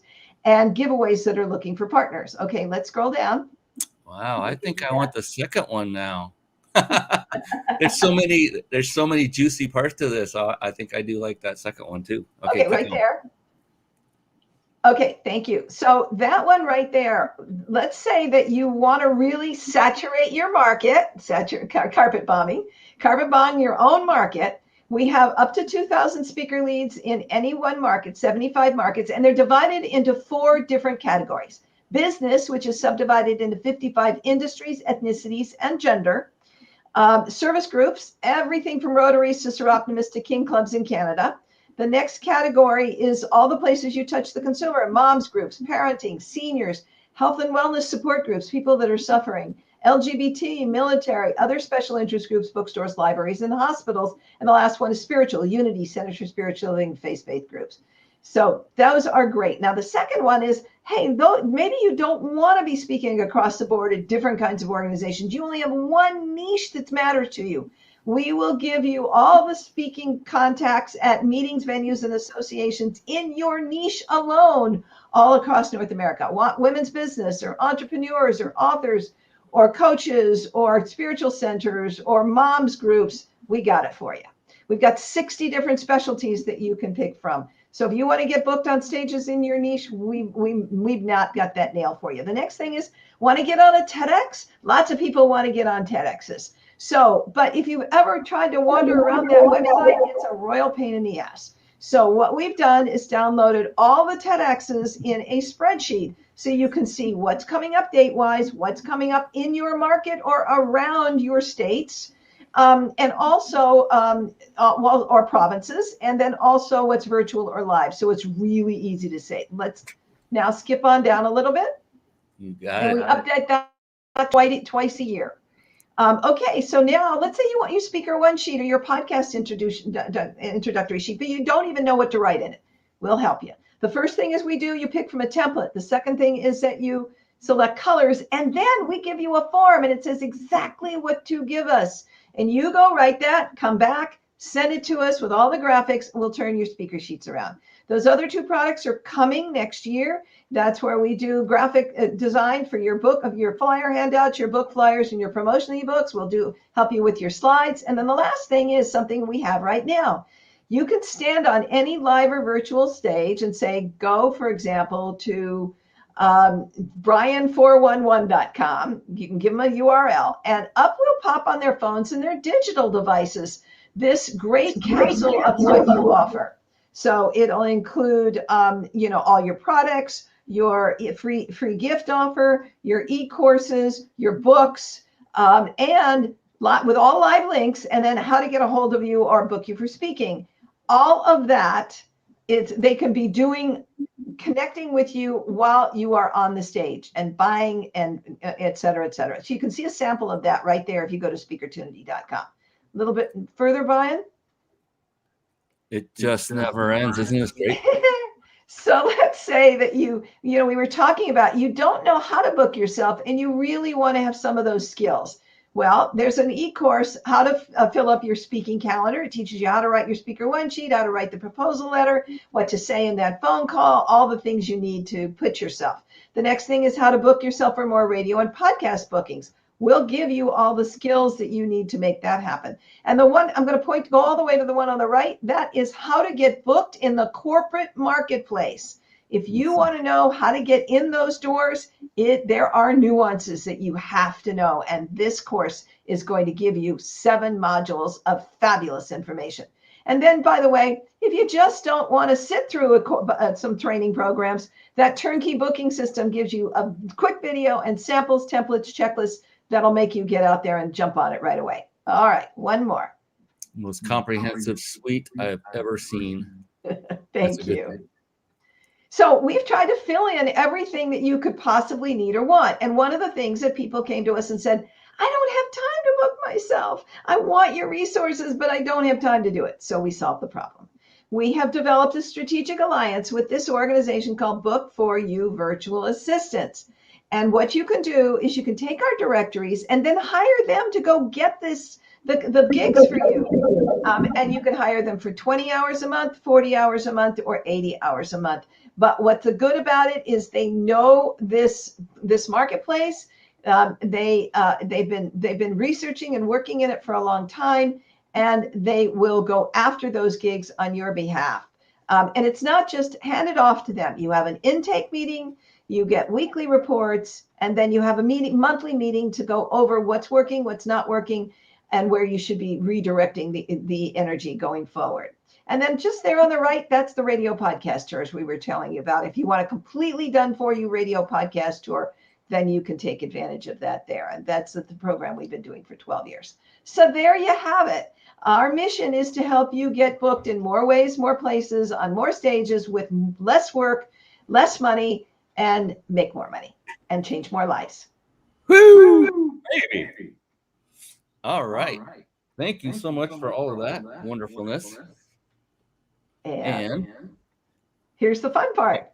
and giveaways that are looking for partners. Okay, let's scroll down. Wow, I think I want the second one now. There's so many juicy parts to this. I think I do like that second one too. Okay, right there. Okay, thank you. So that one right there, let's say that you want to really saturate your market, carpet bomb your own market. We have up to 2,000 speaker leads in any one market, 75 markets, and they're divided into 4 different categories. Business, which is subdivided into 55 industries, ethnicities, and gender. Service groups, everything from Rotaries to Seroptimus to King Clubs in Canada. The next category is all the places you touch the consumer: moms groups, parenting, seniors, health and wellness support groups, people that are suffering, LGBT, military, other special interest groups, bookstores, libraries, and hospitals. And the last one is spiritual, Unity, Centers for Spiritual Living, faith groups. So those are great. Now, the second one is, hey, maybe you don't want to be speaking across the board at different kinds of organizations. You only have one niche that matters to you. We will give you all the speaking contacts at meetings, venues, and associations in your niche alone, all across North America. Want women's business or entrepreneurs or authors or coaches or spiritual centers or moms groups, we got it for you. We've got 60 different specialties that you can pick from. So if you want to get booked on stages in your niche, we've not got that nailed for you. The next thing is, want to get on a TEDx? Lots of people want to get on TEDx's. So, but if you've ever tried to wander around that website, it's a royal pain in the ass. So what we've done is downloaded all the TEDx's in a spreadsheet so you can see what's coming up date-wise, what's coming up in your market or around your states, and also, or provinces, and then also what's virtual or live. So it's really easy to say. Let's now skip on down a little bit. You got and it. We update that twice a year. Okay, so now let's say you want your speaker one sheet or your podcast introductory sheet, but you don't even know what to write in it. We'll help you. The first thing is you pick from a template. The second thing is that you select colors, and then we give you a form, and it says exactly what to give us. And you go write that, come back, send it to us with all the graphics, and we'll turn your speaker sheets around. Those other 2 products are coming next year. That's where we do graphic design for your book, of your flyer handouts, your book flyers, and your promotional ebooks. We'll help you with your slides. And then the last thing is something we have right now. You can stand on any live or virtual stage and say, go, for example, to brian411.com. You can give them a URL, and up will pop on their phones and their digital devices this great capsule of what you offer. So it'll include, all your products, your free gift offer, your e-courses, your books, and with all live links, and then how to get a hold of you or book you for speaking. All of that, they can be connecting with you while you are on the stage and buying and et cetera, et cetera. So you can see a sample of that right there if you go to SpeakerTunity.com. A little bit further, Brian. It just never ends. Isn't this great? So let's say that we were talking about, you don't know how to book yourself and you really want to have some of those skills. Well, there's an e-course, how to fill up your speaking calendar. It teaches you how to write your speaker one sheet, how to write the proposal letter, what to say in that phone call, all the things you need to put yourself. The next thing is how to book yourself for more radio and podcast bookings. We'll give you all the skills that you need to make that happen. And the one I'm going to go all the way to the one on the right, that is how to get booked in the corporate marketplace. If you want to know how to get in those doors, there are nuances that you have to know. And this course is going to give you 7 modules of fabulous information. And then, by the way, if you just don't want to sit through some training programs, that turnkey booking system gives you a quick video and samples, templates, checklists that'll make you get out there and jump on it right away. All right, one more. Most comprehensive suite I've ever seen. Thank you. So we've tried to fill in everything that you could possibly need or want. And one of the things that people came to us and said, I don't have time to book myself. I want your resources, but I don't have time to do it. So we solved the problem. We have developed a strategic alliance with this organization called Book for You Virtual Assistants. And what you can do is you can take our directories and then hire them to go get the gigs for you. And you can hire them for 20 hours a month, 40 hours a month, or 80 hours a month. But what's the good about it is they know this marketplace. They've been researching and working in it for a long time, and they will go after those gigs on your behalf. And it's not just handed off to them. You have an intake meeting, you get weekly reports, and then you have a monthly meeting to go over what's working, what's not working, and where you should be redirecting the energy going forward. And then just there on the right, that's the radio podcast tours we were telling you about. If you want a completely done for you radio podcast tour, then you can take advantage of that there. And that's the program we've been doing for 12 years. So there you have it. Our mission is to help you get booked in more ways, more places, on more stages with less work, less money, and make more money and change more lives. Woo! Baby. All right. Thank you so much for all of that wonderfulness. And here's the fun part.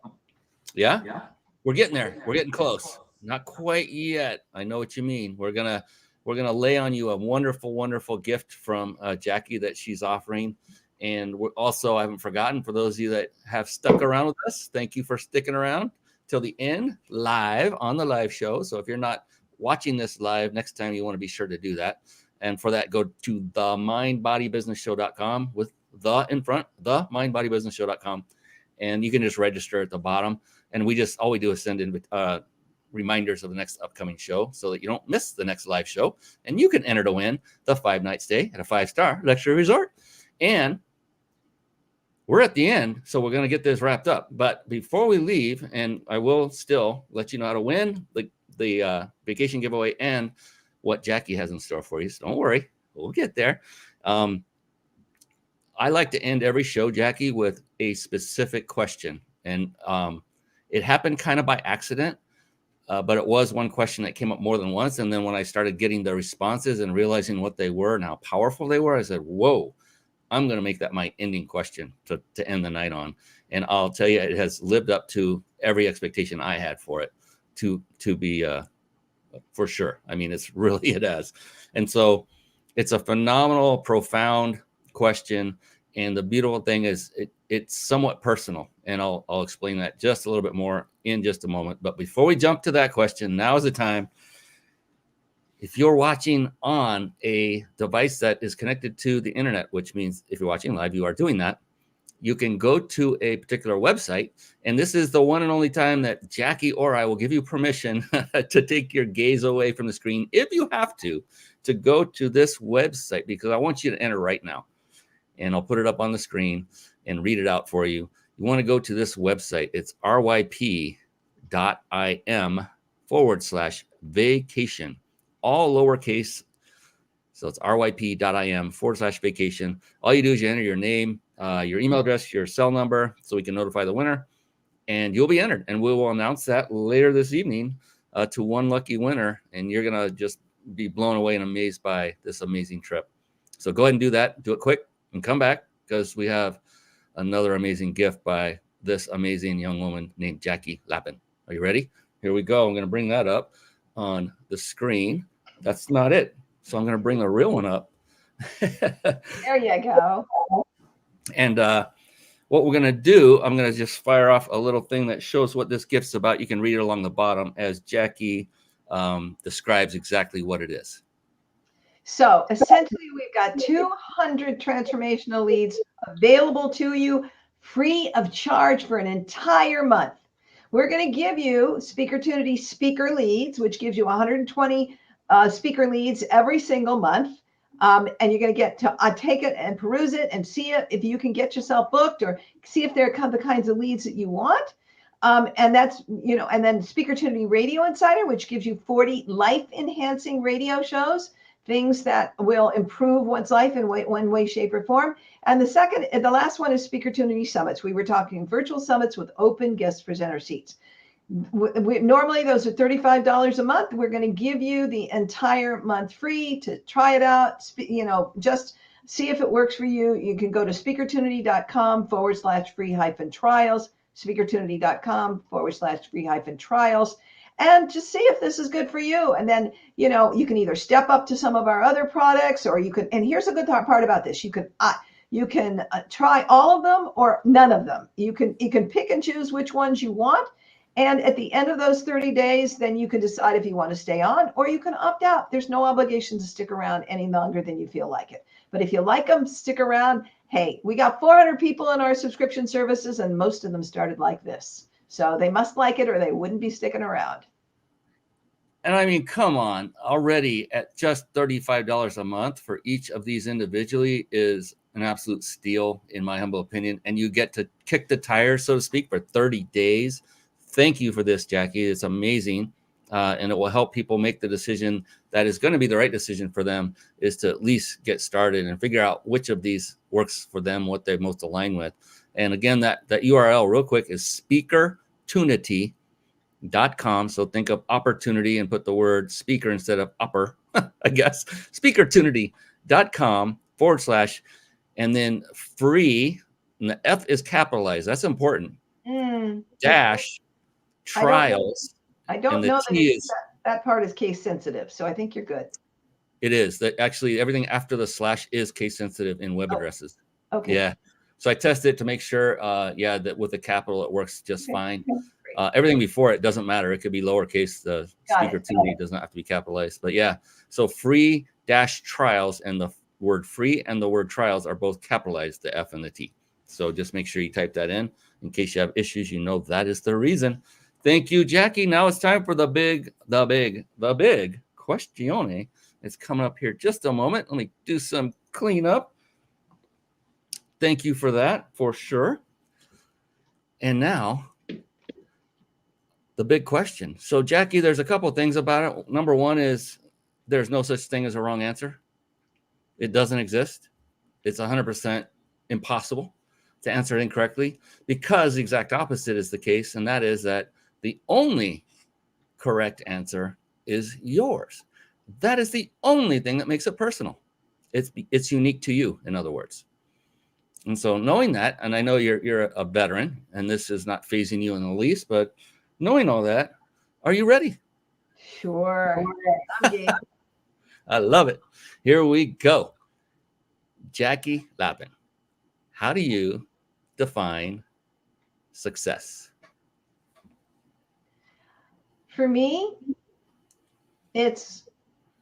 Yeah, we're getting there. We're getting close. Not quite yet. I know what you mean. We're gonna lay on you a wonderful, wonderful gift from Jackie that she's offering. And we're also, I haven't forgotten, for those of you that have stuck around with us, thank you for sticking around till the end, live on the live show. So if you're not watching this live, next time you want to be sure to do that. And for that, go to themindbodybusinessshow.com with the in front, themindbodybusinessshow.com. And you can just register at the bottom. And all we do is send in reminders of the next upcoming show so that you don't miss the next live show. And you can enter to win the 5-night stay at a 5-star luxury resort. And we're at the end, so we're going to get this wrapped up. But before we leave, and I will still let you know how to win the vacation giveaway and what Jackie has in store for you. So don't worry, we'll get there. I like to end every show, Jackie, with a specific question. And it happened kind of by accident, but it was one question that came up more than once. And then when I started getting the responses and realizing what they were and how powerful they were, I said, whoa, I'm going to make that my ending question to end the night on. And I'll tell you, it has lived up to every expectation I had for it to be for sure. I mean, it has. And so it's a phenomenal, profound question. And the beautiful thing is it's somewhat personal. And I'll explain that just a little bit more in just a moment. But before we jump to that question, now is the time. If you're watching on a device that is connected to the internet, which means if you're watching live, you are doing that, you can go to a particular website. And this is the one and only time that Jackie or I will give you permission to take your gaze away from the screen, if you have to go to this website, because I want you to enter right now. And I'll put it up on the screen and read it out for you. You want to go to this website. It's ryp.im/vacation, all lowercase. So it's ryp.im/vacation. All you do is you enter your name, your email address, your cell number, so we can notify the winner, and you'll be entered. And we will announce that later this evening to one lucky winner. And you're going to just be blown away and amazed by this amazing trip. So go ahead and do that. Do it quick and come back, because we have another amazing gift by this amazing young woman named Jackie Lapin. Are you ready? Here we go. I'm going to bring that up on the screen. That's not it. So I'm going to bring the real one up. There you go. And what we're going to do, I'm going to just fire off a little thing that shows what this gift's about. You can read it along the bottom as Jackie describes exactly what it is. So essentially, we've got 200 transformational leads available to you free of charge for an entire month. We're going to give you SpeakerTunity speaker leads, which gives you 120 speaker leads every single month. And you're going to get to take it and peruse it and see it if you can get yourself booked, or see if they're the kinds of leads that you want. And that's, and then SpeakerTunity Radio Insider, which gives you 40 life-enhancing radio shows things that will improve one's life in one way, shape, or form. And the last one is SpeakerTunity summits. We were talking virtual summits with open guest presenter seats. Normally those are $35 a month. We're going to give you the entire month free to try it out. Just see if it works for you. You can go to speakertunity.com/free-trials, speakertunity.com/free-trials, and just see if this is good for you. And then, you can either step up to some of our other products, or you can, and here's a good part about this. You can try all of them or none of them. You can pick and choose which ones you want. And at the end of those 30 days, then you can decide if you want to stay on or you can opt out. There's no obligation to stick around any longer than you feel like it. But if you like them, stick around. Hey, we got 400 people in our subscription services, and most of them started like this. So they must like it or they wouldn't be sticking around. And I mean, come on, already at just $35 a month for each of these individually is an absolute steal, in my humble opinion. And you get to kick the tires, so to speak, for 30 days. Thank you for this, Jackie. It's amazing. And it will help people make the decision that is going to be the right decision for them, is to at least get started and figure out which of these works for them, what they're most aligned with. And again, that URL real quick is SpeakerTunity.com. So think of opportunity and put the word speaker instead of upper, I guess. SpeakerTunity.com / and then free. And the F is capitalized. That's important. Dash trials. I don't know that part is case sensitive. So I think you're good. It is. That actually everything after the / is case sensitive in web addresses. Okay. Yeah. So I tested it to make sure, that with the capital, it works just fine. Everything before it doesn't matter. It could be lowercase. The SpeakerTunity does not have to be capitalized. But yeah, so free -trials, and the word free and the word trials are both capitalized, the F and the T. So just make sure you type that in case you have issues. That is the reason. Thank you, Jackie. Now it's time for the big questione. It's coming up here just a moment. Let me do some cleanup. Thank you for that, for sure. And now, the big question. So, Jackie, there's a couple of things about it. Number one is there's no such thing as a wrong answer. It doesn't exist. It's 100% impossible to answer it incorrectly, because the exact opposite is the case, and that is that the only correct answer is yours. That is the only thing that makes it personal. It's unique to you, in other words. And so knowing that, and I know you're a veteran, and this is not phasing you in the least, but knowing all that, are you ready? Sure. I'm game. I love it. Here we go. Jackie Lapin, how do you define success? For me, it's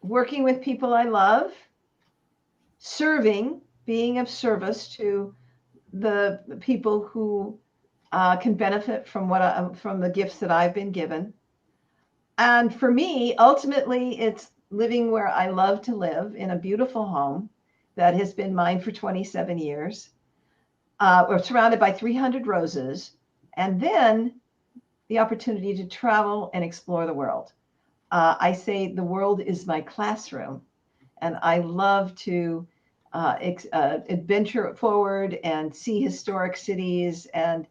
working with people I love, serving, being of service to the people who can benefit from from the gifts that I've been given. And for me, ultimately, it's living where I love to live, in a beautiful home that has been mine for 27 years. We're surrounded by 300 roses, and then the opportunity to travel and explore the world. I say the world is my classroom, and I love to adventure forward and see historic cities and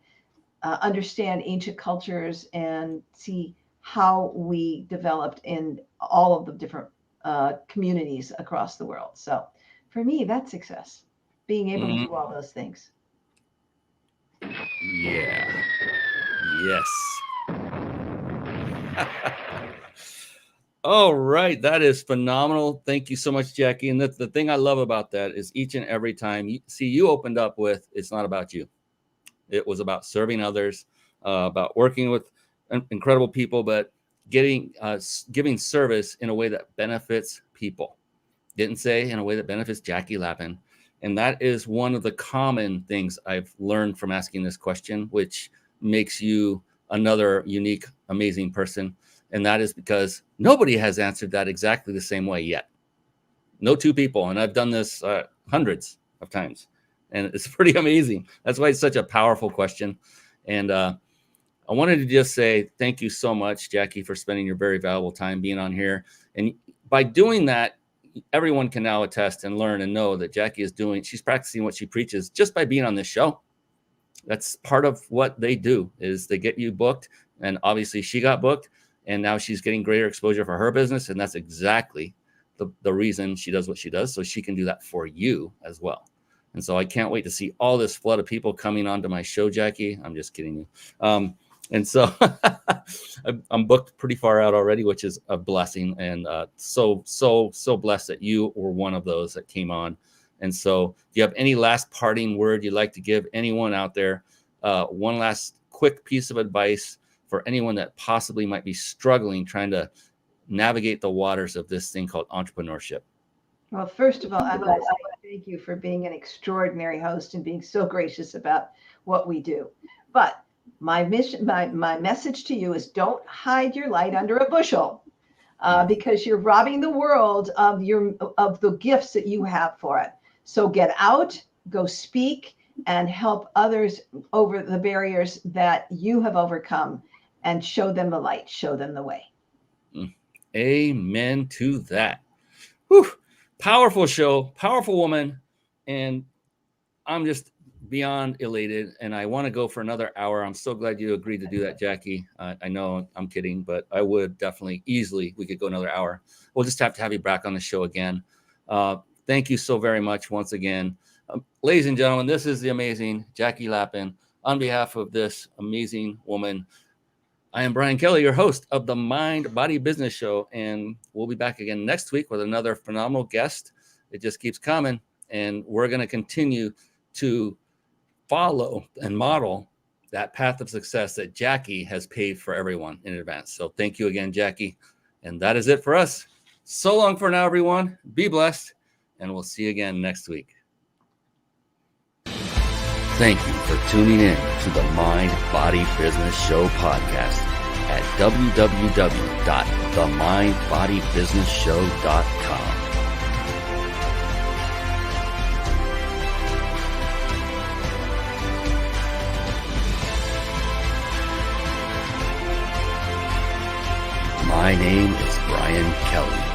understand ancient cultures and see how we developed in all of the different communities across the world. So for me, that's success, being able to do all those things. Yeah. Yes. All right. That is phenomenal. Thank you so much, Jackie. And the thing I love about that is each and every time you opened up with, it's not about you. It was about serving others, about working with incredible people, but giving service in a way that benefits people. Didn't say in a way that benefits Jackie Lapin. And that is one of the common things I've learned from asking this question, which makes you another unique, amazing person. And that is because nobody has answered that exactly the same way yet. No two people. And I've done this hundreds of times. And it's pretty amazing. That's why it's such a powerful question. And I wanted to just say thank you so much, Jackie, for spending your very valuable time being on here. And by doing that, everyone can now attest and learn and know that Jackie she's practicing what she preaches just by being on this show. That's part of what they do, is they get you booked. And obviously she got booked, and now she's getting greater exposure for her business. And that's exactly the reason she does what she does. So she can do that for you as well. And so I can't wait to see all this flood of people coming onto my show, Jackie. I'm just kidding you. And so I'm booked pretty far out already, which is a blessing. And so blessed that you were one of those that came on. And so do you have any last parting word you'd like to give anyone out there? One last quick piece of advice for anyone that possibly might be struggling trying to navigate the waters of this thing called entrepreneurship. Well, first of all, I want to say thank you for being an extraordinary host and being so gracious about what we do. But my message to you is, don't hide your light under a bushel, because you're robbing the world of the gifts that you have for it. So get out, go speak, and help others over the barriers that you have overcome, and show them the light, show them the way. Amen to that. Whew. Powerful show, powerful woman. And I'm just beyond elated, and I want to go for another hour. I'm so glad you agreed to do that, Jackie. I know I'm kidding, but I would definitely easily, we could go another hour. We'll just have to have you back on the show again. Thank you so very much once again. Ladies and gentlemen, this is the amazing Jackie Lapin. On behalf of this amazing woman, I am Brian Kelly, your host of the Mind Body Business Show, and we'll be back again next week with another phenomenal guest. It just keeps coming, and we're going to continue to follow and model that path of success that Jackie has paved for everyone in advance. So thank you again, Jackie. And that is it for us. So long for now, everyone. Be blessed, and we'll see you again next week. Thank you for tuning in to the Mind Body Business Show podcast at www.themindbodybusinessshow.com. My name is Brian Kelly.